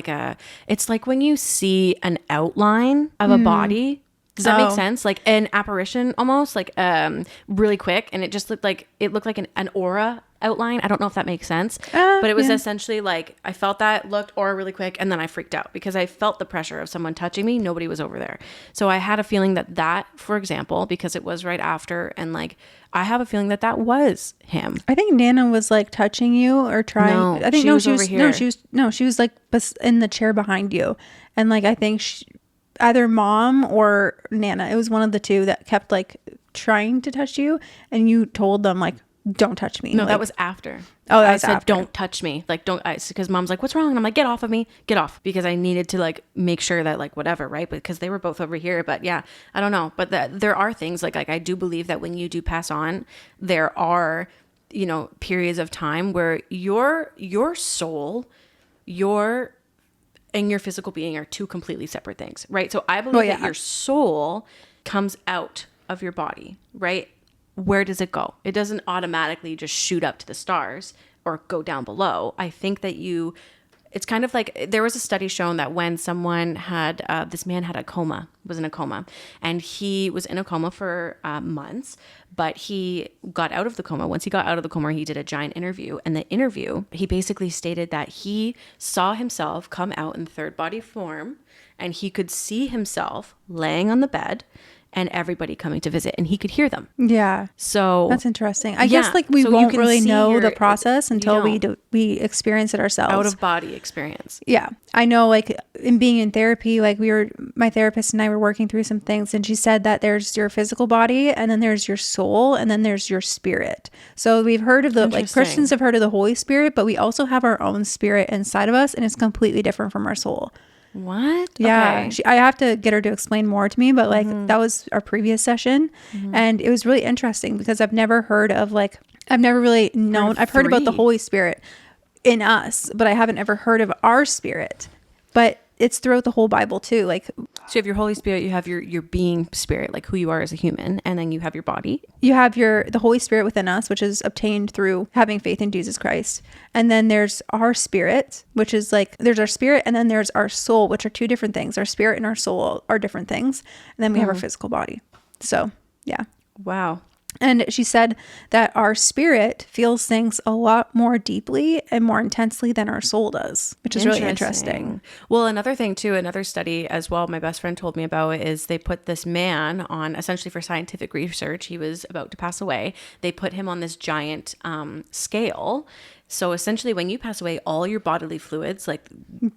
it's like when you see an outline of a body. Does that make sense? Like an apparition almost, like really quick. And it just looked like an aura outline. I don't know if that makes sense, but it was essentially like I felt that, looked aura really quick, and then I freaked out because I felt the pressure of someone touching me. Nobody was over there. So I had a feeling that, for example, because it was right after, and like I have a feeling that was him. I think Nana was like touching you or trying. No, I think she was over here. She was like in the chair behind you, and like I think either Mom or Nana, it was one of the two that kept like trying to touch you, and you told them like, don't touch me. No, like, that was after. Oh, I said, don't touch me. Like, don't, because Mom's like, what's wrong? And I'm like, get off of me, get off. Because I needed to like make sure that like, whatever, right? Because they were both over here. But yeah, I don't know. But there are things like I do believe that when you do pass on, there are, you know, periods of time where your soul, and your physical being are two completely separate things, right? So I believe that your soul comes out of your body, right? Where does it go? It doesn't automatically just shoot up to the stars or go down below. I think that it's kind of like there was a study shown that when someone had, this man had was in a coma, and he was in a coma for months, but he got out of the coma. Once he got out of the coma, he did a giant interview. And the interview, he basically stated that he saw himself come out in third body form, and he could see himself laying on the bed and everybody coming to visit, and he could hear them. Yeah. So that's interesting. I guess like we won't really know the process until we experience it ourselves. Out of body experience. Yeah. I know like in being in therapy, like my therapist and I were working through some things, and she said that there's your physical body, and then there's your soul, and then there's your spirit. So we've heard of Christians have heard of the Holy Spirit, but we also have our own spirit inside of us, and it's completely different from our soul. What? Yeah. Okay. I have to get her to explain more to me, but like that was our previous session. And it was really interesting because I've never heard of I've never really known, I've heard about the Holy Spirit in us, but I haven't ever heard of our spirit. But it's throughout the whole Bible too. Like, so you have your Holy Spirit, you have your being spirit, like who you are as a human, and then you have your body. You have the Holy Spirit within us, which is obtained through having faith in Jesus Christ. And then there's our spirit, which is like, there's our spirit, and then there's our soul, which are two different things. Our spirit and our soul are different things. And then we have our physical body. So, yeah. Wow. And she said that our spirit feels things a lot more deeply and more intensely than our soul does, which is really interesting. Well, another thing too, another study as well, my best friend told me about is they put this man on, essentially for scientific research. He was about to pass away. They put him on this giant scale. So essentially when you pass away, all your bodily fluids like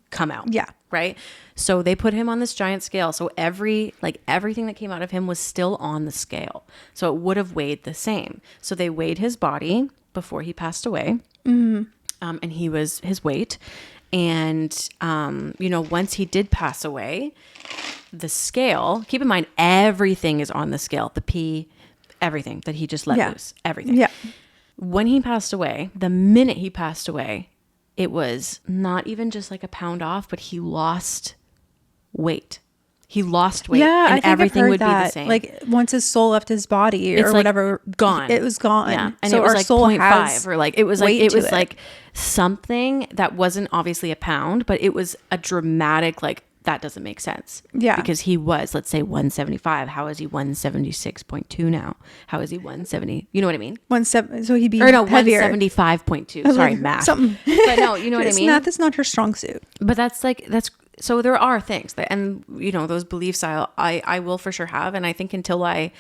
come out. Yeah. Right. So they put him on this giant scale. So everything that came out of him was still on the scale. So it would have weighed the same. So they weighed his body before he passed away. And he was his weight. And, once he did pass away, the scale, keep in mind, everything is on the scale, the P, everything that he just let loose, everything. Yeah. When he passed away, the minute he passed away, it was not even just like a pound off, but he lost weight. He lost weight, Yeah, and I think everything I've heard would that. be the same. Like once his soul left his body or whatever, gone. It was gone. Yeah, and so it was our like soul 0.5 has or like it was like weight it to was like something that wasn't obviously a pound, but it was a dramatic like that doesn't make sense. Yeah, because he was, let's say, 175. How is he 176.2 now? How is he 170? You know what I mean? So he'd be or no heavier. 175.2. Sorry, math. Something. But no, you know what I mean? Math is not her strong suit. But that's so there are things that, and those beliefs I will for sure have. And I think until I,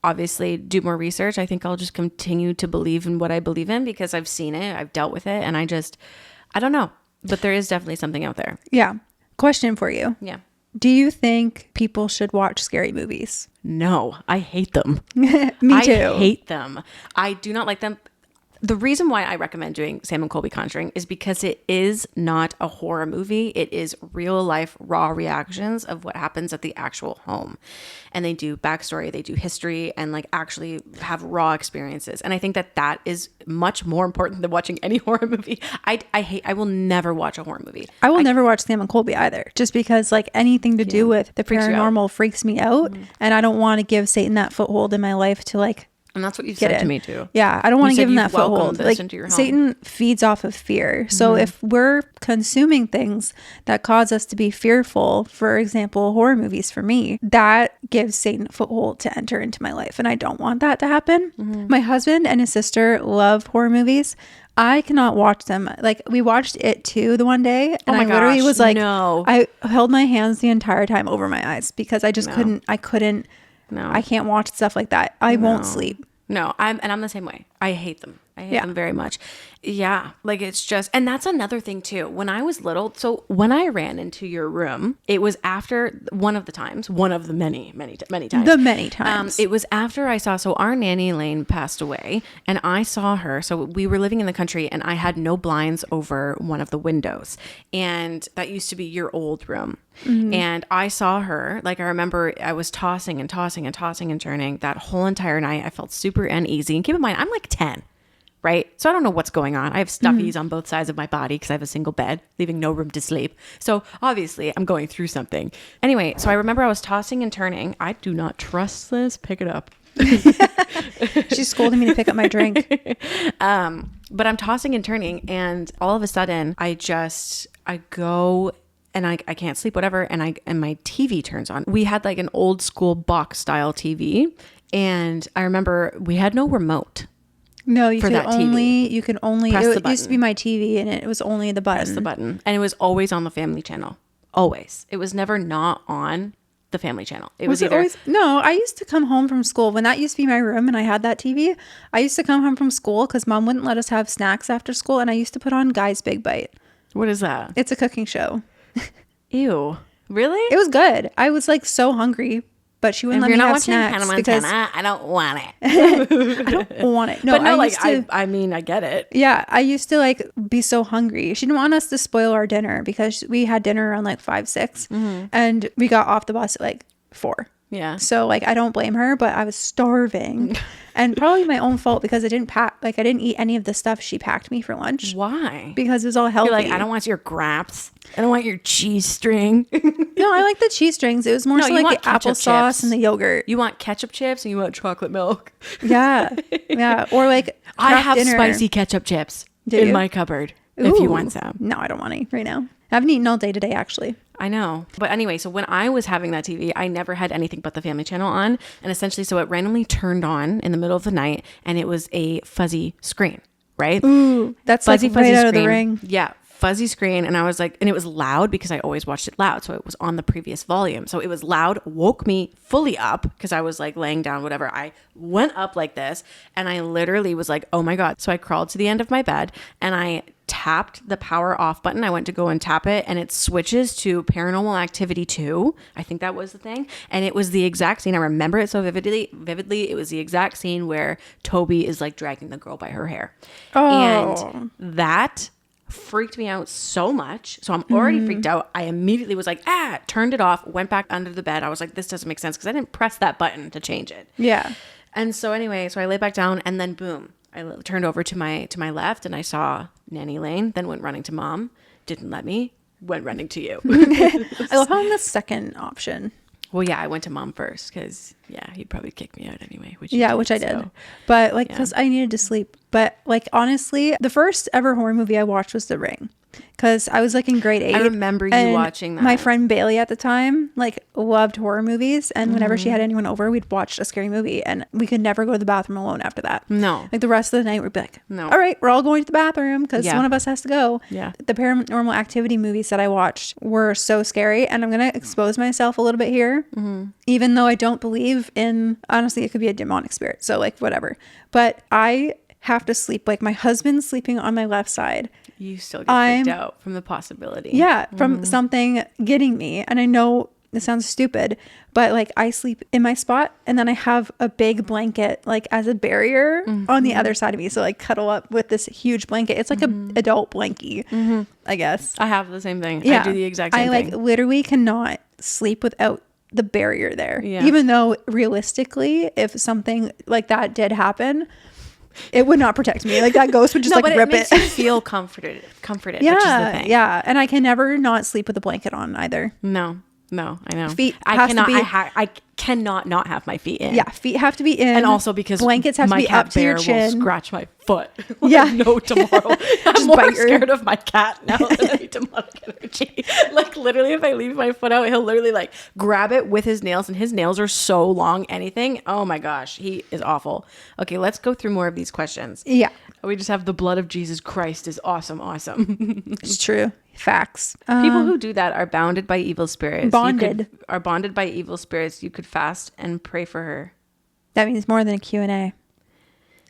obviously do more research, I think I'll just continue to believe in what I believe in because I've seen it, I've dealt with it, and I don't know. But there is definitely something out there. Yeah. Question for you. Yeah. Do you think people should watch scary movies? No, I hate them. Me too. I hate them. I do not like them. The reason why I recommend doing Sam and Colby Conjuring is because it is not a horror movie. It is real life, raw reactions of what happens at the actual home. And they do backstory, they do history, and like actually have raw experiences. And I think that is much more important than watching any horror movie. I will never watch a horror movie. I will never watch Sam and Colby either, just because like anything to do with the paranormal freaks me out. Mm-hmm. And I don't want to give Satan that foothold in my life to like, and that's what you said to me too. Yeah, I don't want to give him that foothold. Like into Satan feeds off of fear. So Mm-hmm. if we're consuming things that cause us to be fearful, for example, horror movies for me, that gives Satan a foothold to enter into my life. And I don't want that to happen. Mm-hmm. My husband and his sister love horror movies. I cannot watch them. Like we watched It Too the one day, and I literally was like, no. I held my hands the entire time over my eyes because I just couldn't. No, I can't watch stuff like that. I won't sleep. No, I'm the same way. I hate them. I hate them very much. Yeah. Like it's just, and that's another thing too. When I was little, so when I ran into your room, it was after one of the many times. The many times. It was after I saw, so our nanny Elaine passed away and I saw her. So we were living in the country and I had no blinds over one of the windows. And that used to be your old room. Mm-hmm. And I saw her, like I remember I was tossing and turning that whole entire night. I felt super uneasy. And keep in mind, I'm like 10. Right? So I don't know what's going on. I have stuffies on both sides of my body because I have a single bed, leaving no room to sleep. So obviously I'm going through something. Anyway, so I remember I was tossing and turning. I do not trust this. Pick it up. She's scolding me to pick up my drink. But I'm tossing and turning and all of a sudden I go and I can't sleep, whatever. And my TV turns on. We had like an old school box style TV. And I remember we had no remote. No, you could only press it used to be my TV and it was only the button. Press the button. And it was always on the family channel. Always. It was never not on the family channel. It was either always, no, I used to come home from school when that used to be my room and I had that TV. I used to come home from school because mom wouldn't let us have snacks after school and I used to put on Guy's Big Bite. What is that? It's a cooking show. Ew. Really? It was good. I was like so hungry. But she wouldn't let me have snacks because I don't want it. I don't want it. No, but no, I mean, I get it. Yeah, I used to like be so hungry. She didn't want us to spoil our dinner because we had dinner around like 5, 6, and we got off the bus at like 4. Yeah. So like I don't blame her, but I was starving, and probably my own fault because I didn't eat any of the stuff she packed me for lunch. Why? Because it was all healthy. You're like, I don't want your graps. I don't want your cheese string. No, I like the cheese strings. It was more so like the applesauce and the yogurt. You want ketchup chips and you want chocolate milk. Yeah. Yeah. Or like I have spicy ketchup chips in my cupboard. If you want some. No, I don't want any right now. I haven't eaten all day today, actually. I know. But anyway, so when I was having that TV, I never had anything but the family channel on. And essentially, so it randomly turned on in the middle of the night and it was a fuzzy screen, right? Ooh, that's fuzzy right out of the ring. Yeah. Fuzzy screen. And I was like, and it was loud because I always watched it loud. So it was on the previous volume. So it was loud, woke me fully up because I was like laying down, whatever. I went up like this and I literally was like, oh my God. So I crawled to the end of my bed and I tapped the power off button. I went to go and tap it and it switches to Paranormal Activity 2. I think that was the thing. And it was the exact scene. I remember it so vividly. It was the exact scene where Toby is like dragging the girl by her hair. Oh. And that freaked me out so much. So I'm already freaked out. I immediately was like, turned it off, went back under the bed. I was like, this doesn't make sense because I didn't press that button to change it. Yeah. And so anyway, so I lay back down and then boom, I turned over to my left and I saw Nanny Lane, then went running to Mom, didn't let me, went running to you. I love how I'm the second option. Well, yeah, I went to Mom first because, he'd probably kick me out anyway. Which I did. But like, because I needed to sleep. But like, honestly, the first ever horror movie I watched was The Ring. Because I was like in grade 8. I remember you watching that. My friend Bailey at the time like loved horror movies. And whenever she had anyone over, we'd watch a scary movie. And we could never go to the bathroom alone after that. No. Like the rest of the night, we'd be like, no. All right, we're all going to the bathroom because one of us has to go. Yeah. The Paranormal Activity movies that I watched were so scary. And I'm going to expose myself a little bit here. Even though I don't believe in, honestly, it could be a demonic spirit. So like whatever. But I have to sleep. Like my husband's sleeping on my left side. You still get freaked out from the possibility. Yeah, from something getting me. And I know it sounds stupid, but like I sleep in my spot and then I have a big blanket like as a barrier on the other side of me. So like cuddle up with this huge blanket. It's like an adult blankie, I guess. I have the same thing. Yeah. I do the exact same thing. I like literally cannot sleep without the barrier there. Yeah. Even though realistically, if something like that did happen, it would not protect me. Like that ghost would just rip it. It makes you feel comforted. Yeah, which is the thing. Yeah. And I can never not sleep with a blanket on either. No, I know. Feet I cannot not have my feet in. Yeah, feet have to be in. And also because blankets have to be up to your chin. Will scratch my foot. No tomorrow. I'm more scared of my cat now than any demonic energy. Like literally, if I leave my foot out, he'll literally like grab it with his nails, and his nails are so long. Anything. Oh my gosh, he is awful. Okay, let's go through more of these questions. Yeah, we just have the blood of Jesus Christ is awesome. It's true. Facts. People who do that are bounded by evil spirits. Are bonded by evil spirits. You could fast and pray for her. That means more than a Q&A.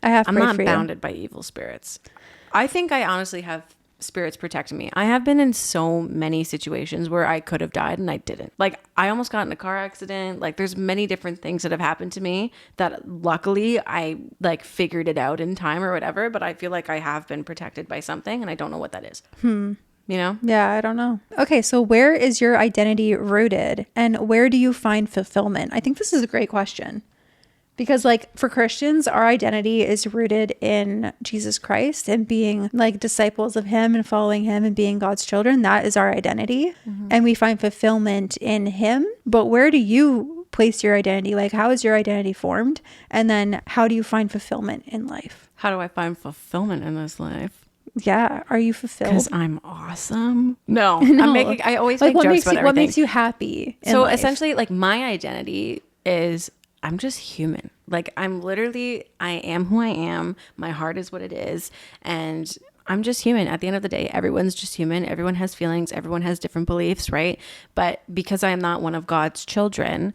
I'm not bounded by evil spirits. I think I honestly have spirits protecting me. I have been in so many situations where I could have died and I didn't. Like I almost got in a car accident. Like there's many different things that have happened to me that luckily I like figured it out in time or whatever. But I feel like I have been protected by something and I don't know what that is. You know? Yeah, I don't know. Okay, so where is your identity rooted and where do you find fulfillment? I think this is a great question. Because like for Christians, our identity is rooted in Jesus Christ and being like disciples of him and following him and being God's children. That is our identity. And we find fulfillment in him. But where do you place your identity? Like how is your identity formed? And then how do you find fulfillment in life? How do I find fulfillment in this life? Yeah. Are you fulfilled? Because I'm awesome. No. I always make jokes about everything. What makes you happy in life? Essentially like my identity is I'm just human. Like I am who I am. My heart is what it is. And I'm just human. At the end of the day, everyone's just human. Everyone has feelings. Everyone has different beliefs, right? But because I am not one of God's children,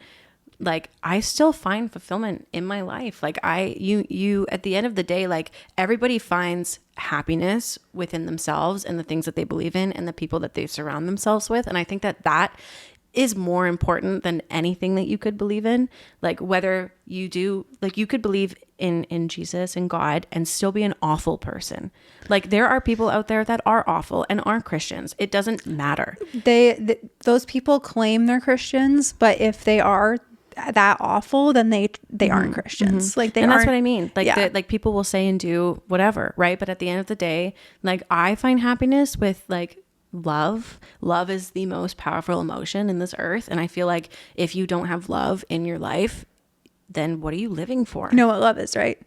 like I still find fulfillment in my life. Like you at the end of the day, like everybody finds happiness within themselves and the things that they believe in and the people that they surround themselves with. And I think that is more important than anything that you could believe in. Like whether you do, like you could believe in Jesus and God and still be an awful person. Like there are people out there that are awful and aren't Christians. It doesn't matter. Those people claim they're Christians, but if they are that awful, then they aren't Christians. Like that's what I mean. Like like people will say and do whatever, right? But at the end of the day, like I find happiness with like love is the most powerful emotion in this earth, and I feel like if you don't have love in your life, then what are you living for? You know what love is, right?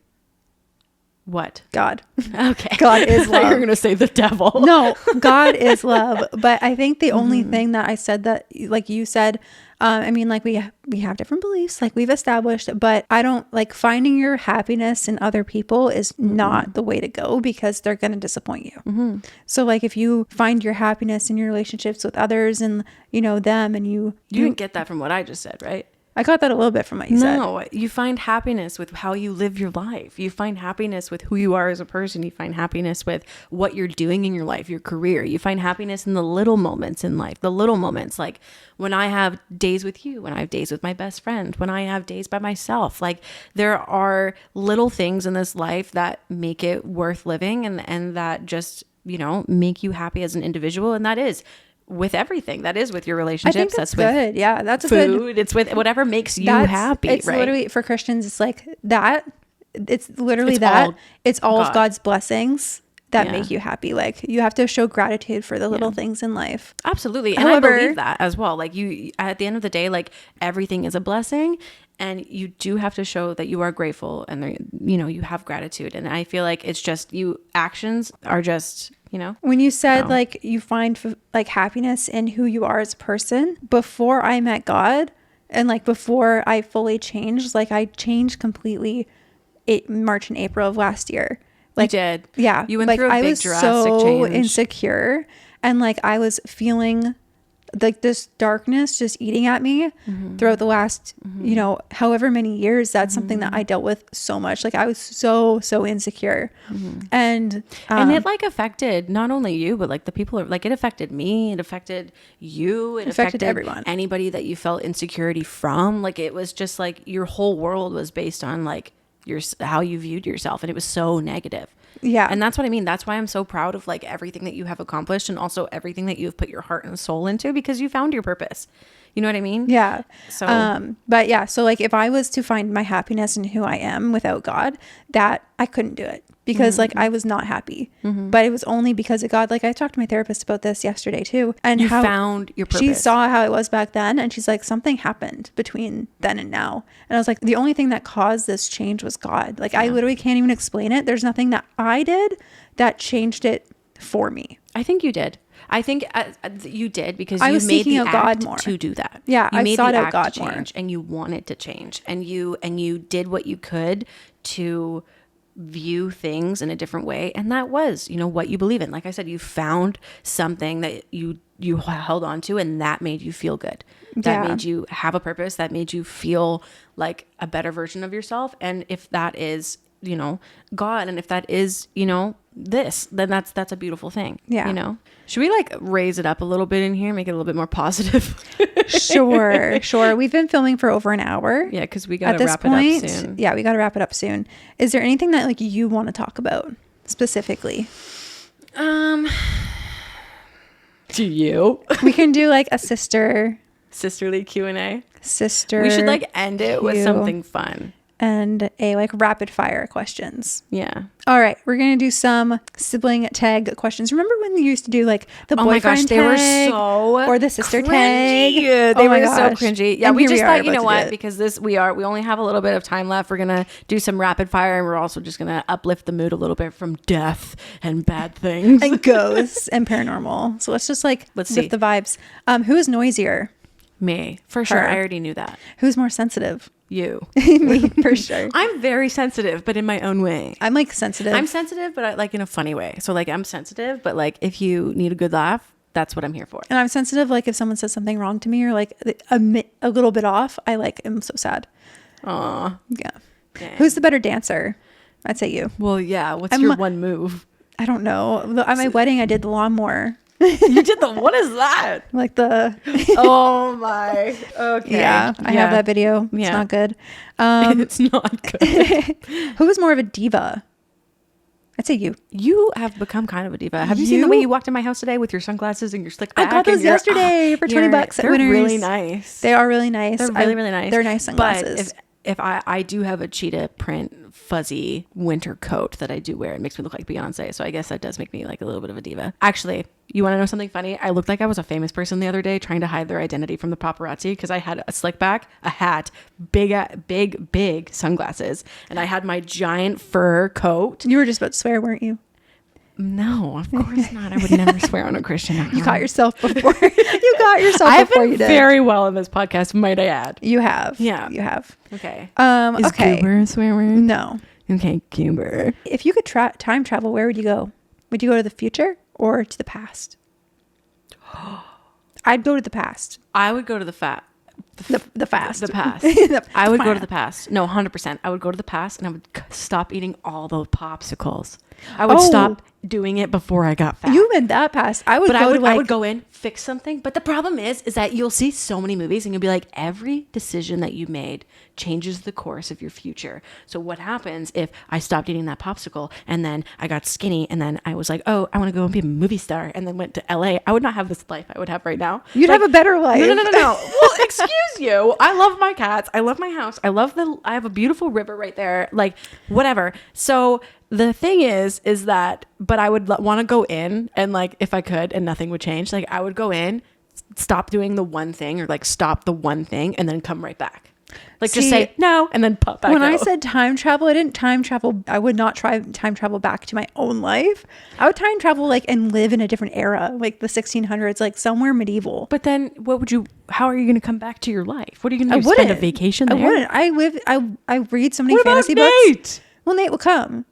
What? God. Okay. God is love. You're gonna say the devil. No, God is love. But I think the only thing that I said that, like you said, I mean, like we have different beliefs, like we've established, but I don't like finding your happiness in other people is not the way to go because they're going to disappoint you. So like if you find your happiness in your relationships with others and you know them and you didn't get that from what I just said, right? I got that a little bit from what you said. No, you find happiness with how you live your life. You find happiness with who you are as a person. You find happiness with what you're doing in your life, your career. You find happiness in the little moments in life, the little moments like when I have days with you, when I have days with my best friend, when I have days by myself. Like there are little things in this life that make it worth living and that just make you happy as an individual. And that is with everything. That is with your relationships. I think that's good. With that's food. Good. It's with whatever makes you happy. It's right? Literally for Christians, it's like that. It's literally it's all of God's blessings that make you happy. Like you have to show gratitude for the little things in life. Absolutely. And however, I believe that as well. Like you, at the end of the day, like everything is a blessing, and you do have to show that you are grateful and you have gratitude. And I feel like it's just actions are just, when you said like you find like happiness in who you are as a person, before I met God and like before I fully changed, like I changed completely March and April of last year. Like, you did. Yeah. You went through a big drastic change. I was so insecure, and like I was feeling like this darkness just eating at me throughout the last, however many years. That's something that I dealt with so much. Like I was so insecure. And it like affected not only you, but like the people like it affected me. It affected you. It affected everyone. Anybody that you felt insecurity from. Like it was just like your whole world was based on like how you viewed yourself, and it was so negative. Yeah. And that's what I mean. That's why I'm so proud of like everything that you have accomplished, and also everything that you've put your heart and soul into, because you found your purpose. You know what I mean? Yeah. So, but yeah, so like if I was to find my happiness in who I am without God, that I couldn't do it, because like I was not happy, but it was only because of God. Like I talked to my therapist about this yesterday too. And you found your purpose. She saw how I was back then, and she's like, something happened between then and now. And I was like, the only thing that caused this change was God. Like I literally can't even explain it. There's nothing that I did that changed it for me. I think you did. I think you did, because I was made the act God more to do that. Yeah, I sought out God more, and you wanted to change, and you did what you could to view things in a different way, and that was what you believe in. Like I said, you found something that you held on to, and that made you feel good. That made you have a purpose. That made you feel like a better version of yourself. And if that is God, and if that is this, then that's a beautiful thing. Yeah. Should we like raise it up a little bit in here, make it a little bit more positive? Sure. We've been filming for over an hour. Yeah, because we gotta wrap it up soon. Yeah, we gotta wrap it up soon. Is there anything that like you want to talk about specifically? Do you? We can do like a sisterly Q&A. We should like end it with something fun. And a like rapid fire questions. Yeah. All right. We're going to do some sibling tag questions. Remember when you used to do like the boyfriend tag? They were so or the sister cringy. tag? They were so cringy. Yeah. And we just thought, you know what, because we only have a little bit of time left. We're going to do some rapid fire, and we're also just going to uplift the mood a little bit from death and bad things. And ghosts and paranormal. So let's just lift the vibes. Who is noisier? Me. For sure. I already knew that. Who's more sensitive? You. Me, for sure. I'm very sensitive, but in my own way. I'm like sensitive. I'm sensitive, but like in a funny way. So like I'm sensitive, but like if you need a good laugh, that's what I'm here for. And I'm sensitive, like if someone says something wrong to me or like a little bit off, I like am so sad. Aw. Yeah. Dang. Who's the better dancer? I'd say you. Well, yeah. What's your one move? I don't know. At my wedding, I did the lawnmower. You did what is that? Like the oh my. Okay. Yeah, I have that video. It's not good. It's not good. Who was more of a diva? I'd say you. You have become kind of a diva. Have you seen the way you walked in my house today with your sunglasses and your slick back? I got those yesterday for $20 at Winners. They're really nice. They are really nice. They're really nice. They're nice sunglasses. But if I do have a cheetah print fuzzy winter coat that I do wear, it makes me look like Beyonce. So I guess that does make me like a little bit of a diva. Actually, you want to know something funny? I looked like I was a famous person the other day trying to hide their identity from the paparazzi, because I had a slick back, a hat, big sunglasses, and I had my giant fur coat. You were just about to swear, weren't you? No, of course not. I would never swear on a Christian account. You got yourself before. You got yourself before you did. I've been very well in this podcast, might I add. You have. Yeah. You have. Okay. Is Goober a swear word? No. Okay, Goober. If you could time travel, where would you go? Would you go to the future or to the past? I'd go to the past. I would go to the past. The past. I would go to the past. No, 100%. I would go to the past, and I would stop eating all the popsicles. I would stop doing it before I got fat. You went that past. I would I would go in, fix something. But the problem is that you'll see so many movies and you'll be like, every decision that you made changes the course of your future. So what happens if I stopped eating that popsicle and then I got skinny and then I was like, oh, I want to go and be a movie star and then went to LA? I would not have this life I would have right now. You'd have a better life. No. Well, excuse you. I love my cats. I love my house. I have a beautiful river right there. Like, whatever. So the thing is that, but I would want to go in and like, if I could and nothing would change, like I would go in, stop doing the one thing or like stop the one thing and then come right back. Like just say no and then pop back When out. I said time travel, I didn't time travel. I would not try time travel back to my own life. I would time travel like and live in a different era, like the 1600s, like somewhere medieval. But then how are you going to come back to your life? What are you going to do? Spend a vacation there? I wouldn't. I read so many fantasy books. Well, Nate will come.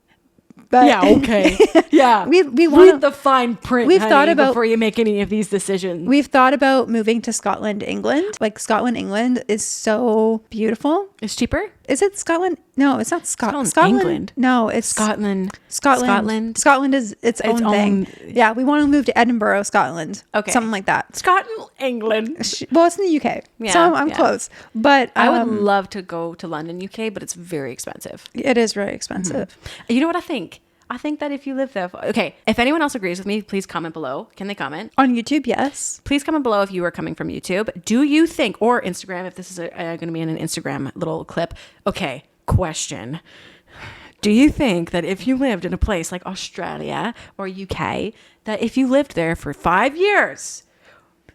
But yeah, okay. Yeah. we read the fine print, we've thought about before you make any of these decisions. We've thought about moving to Scotland, England. Like Scotland, England is so beautiful. It's cheaper? Is it Scotland? No, it's not Scotland. England. No, it's Scotland. Scotland is its own thing. Yeah, we want to move to Edinburgh, Scotland. Okay. Something like that. Scotland, England. Well, it's in the UK. Yeah, so I'm close. But I would love to go to London, UK, but it's very expensive. It is very expensive. Mm-hmm. You know what I think? I think that if you live there, okay, if anyone else agrees with me, please comment below. Can they comment? On YouTube, yes. Please comment below if you are coming from YouTube. Do you think, or Instagram, if this is going to be in an Instagram little clip. Okay, question. Do you think that if you lived in a place like Australia or UK, that if you lived there for 5 years,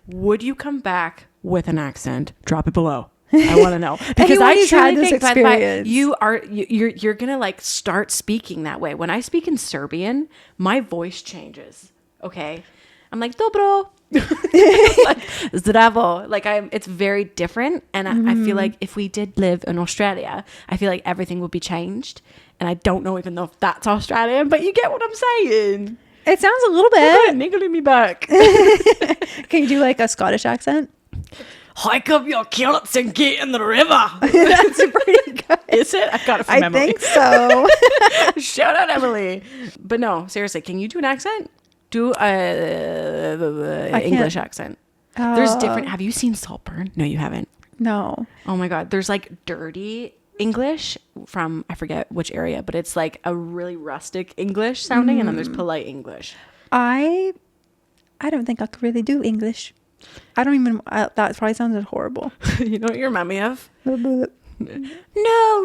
would you come back with an accent? Drop it below. I want to know because I truly think that you're gonna like start speaking that way. When I speak in Serbian, my voice changes. Okay, I'm like dobro, like zdravo. Like it's very different, and I feel like if we did live in Australia, I feel like everything would be changed. And I don't know even though if that's Australian, but you get what I'm saying. It sounds a little bit niggling me back. Can you do like a Scottish accent? Hike up your kilts and get in the river. That's pretty good. Is it? I got it from Emily. I think so. Shout out Emily. But no, seriously, can you do an accent? Do a English accent. There's different. Have you seen Saltburn? No, you haven't. No. Oh my God. There's like dirty English from, I forget which area, but it's like a really rustic English sounding. And then there's polite English. I don't think I could really do English. I don't even, that probably sounded horrible. You know what you remind me of? No,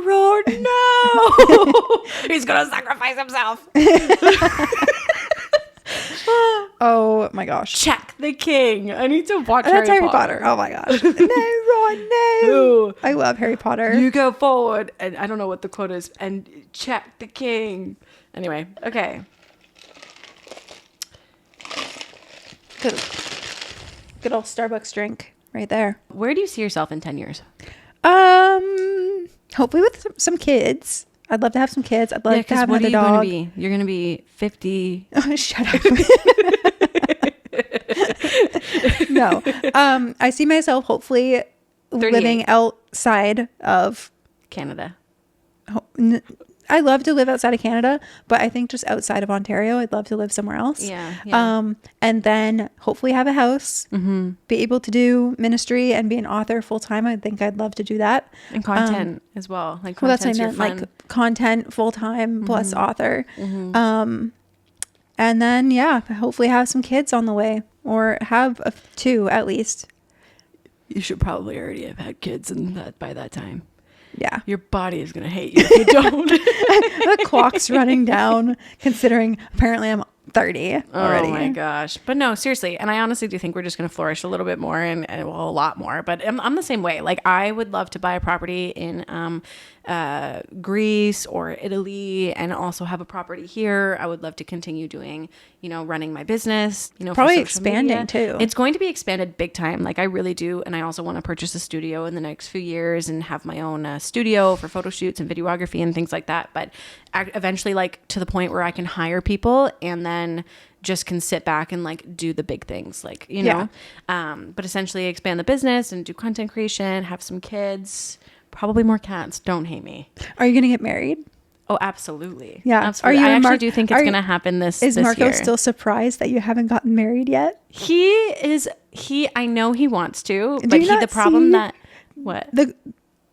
Lord, no. He's going to sacrifice himself. Oh my gosh. Check the King. I need to watch That's Harry Potter. Oh my gosh. No, Ron, no. I love Harry Potter. You go forward, and I don't know what the quote is, and check the King. Anyway, okay. Good old Starbucks drink right there. Where do you see yourself in 10 years? Hopefully with some kids. I'd love to have some kids. I'd love to have another dog. What are you going to be? You're going to be 50. Oh, shut up. No. I see myself hopefully 38. living outside of Canada. I love to live outside of Canada, but I think just outside of Ontario, I'd love to live somewhere else. Yeah. And then hopefully have a house, be able to do ministry and be an author full time. I think I'd love to do that. And content as well. Like that's what I meant. Like content full time plus author. And then, hopefully have some kids on the way or have two at least. You should probably already have had kids by that time. Yeah. Your body is going to hate you if you don't. The clock's running down, considering apparently I'm 30 already. Oh my gosh. But no, seriously. And I honestly do think we're just going to flourish a little bit more and a lot more. But I'm the same way. Like I would love to buy a property in Greece or Italy and also have a property here. I would love to continue doing, running my business, probably expanding too. It's going to be expanded big time. Like I really do. And I also want to purchase a studio in the next few years and have my own studio for photo shoots and videography and things like that. But eventually like to the point where I can hire people and then just can sit back and like do the big things, like, but essentially expand the business and do content creation, have some kids, probably more cats. Don't hate me. Are you going to get married? Oh, absolutely. Yeah. Absolutely. I actually do think it's going to happen this year. Is Marco still surprised that you haven't gotten married yet? I know he wants to, Do but you not the problem see that, what?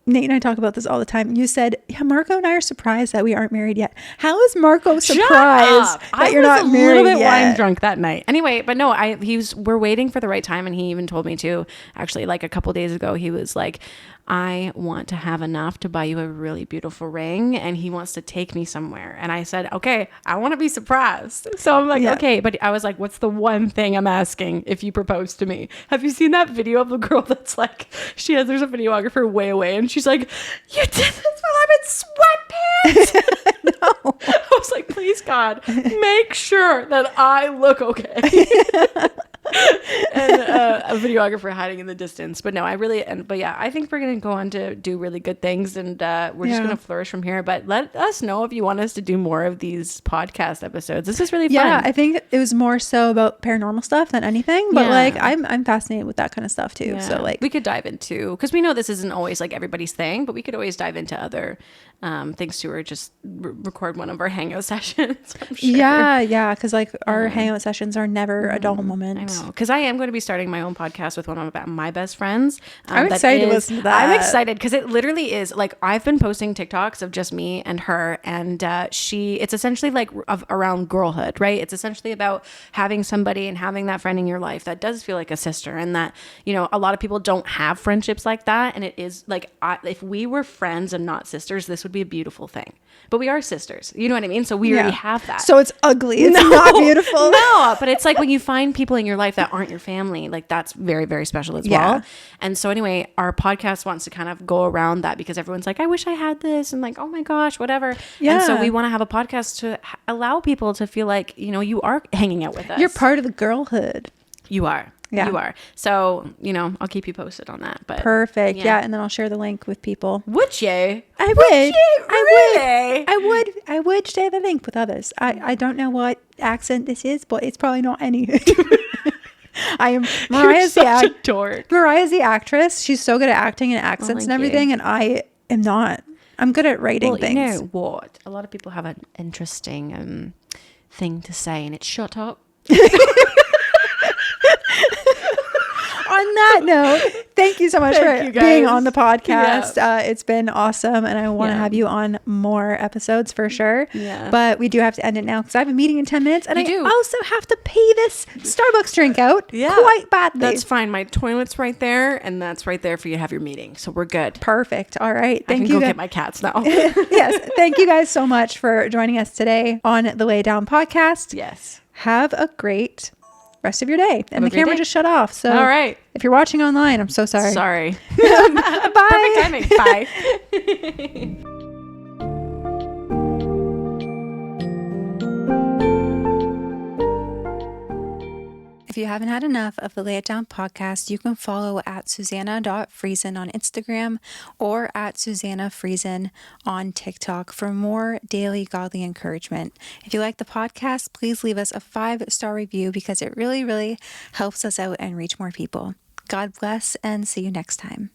Nate and I talk about this all the time. You said, yeah, Marco and I are surprised that we aren't married yet. How is Marco surprised that you're not married yet? I was a little bit wine drunk that night. Anyway, but no, we're waiting for the right time. And he even told me to, actually, like a couple days ago, he was like, I want to have enough to buy you a really beautiful ring, and he wants to take me somewhere. And I said, okay, I want to be surprised. So I'm like, okay. But I was like, what's the one thing I'm asking if you propose to me? Have you seen that video of the girl that's like, there's a videographer way away, and she's like, you did this while I'm in sweatpants? No. I was like, please God, make sure that I look okay. And a videographer hiding in the distance. But no, I think we're going to go on to do really good things, and we're just going to flourish from here. But let us know if you want us to do more of these podcast episodes. This is really fun. Yeah, I think it was more so about paranormal stuff than anything, but like I'm fascinated with that kind of stuff too. Yeah. So like we could dive into, because we know this isn't always like everybody's thing, but we could always dive into other things too, or just record one of our hangout sessions. I'm sure. Yeah, because like our hangout sessions are never a dull moment. I know, because I am going to be starting my own podcast with one of my best friends. I'm excited to listen to that. I'm excited because it literally is like, I've been posting TikToks of just me and her, and it's essentially like around girlhood, right? It's essentially about having somebody and having that friend in your life that does feel like a sister, and that, a lot of people don't have friendships like that. And it is like, if we were friends and not sisters, this would be a beautiful thing. But we are sisters. You know what I mean? So we already have that. So it's ugly. It's not beautiful. No, but it's like when you find people in your life that aren't your family, like that's very, very special as well. And so anyway, our podcast wants to kind of go around that, because everyone's like, I wish I had this, and like, oh my gosh, whatever. Yeah. And so we want to have a podcast to allow people to feel like, you are hanging out with us. You're part of the girlhood. You are. Yeah. You are. So, I'll keep you posted on that. But perfect. Yeah. And then I'll share the link with people. Would you? I would. Really? I would share the link with others. I don't know what accent this is, but it's probably not any. I am Mariah's the actress. She's so good at acting and accents and everything. And I am not. I'm good at writing things. You know what? A lot of people have an interesting thing to say, and it's shut up. On that note, thank you so much for being on the podcast. Yeah. It's been awesome, and I want to have you on more episodes for sure. Yeah. But we do have to end it now because I have a meeting in 10 minutes, and I also have to pay this Starbucks drink out quite badly. That's fine. My toilet's right there, and that's right there for you to have your meeting. So we're good. Perfect. All right. I can go get my cats now. Yes. Thank you guys so much for joining us today on the Lay Down podcast. Yes. Have a great rest of your day. And the camera just shut off. So all right. If you're watching online, I'm so sorry. Sorry. Bye. Perfect timing. Bye. If you haven't had enough of the Lay It Down podcast, you can follow at Susannah.Friesen on Instagram or at Susannah Friesen on TikTok for more daily godly encouragement. If you like the podcast, please leave us a 5-star review because it really, really helps us out and reach more people. God bless, and see you next time.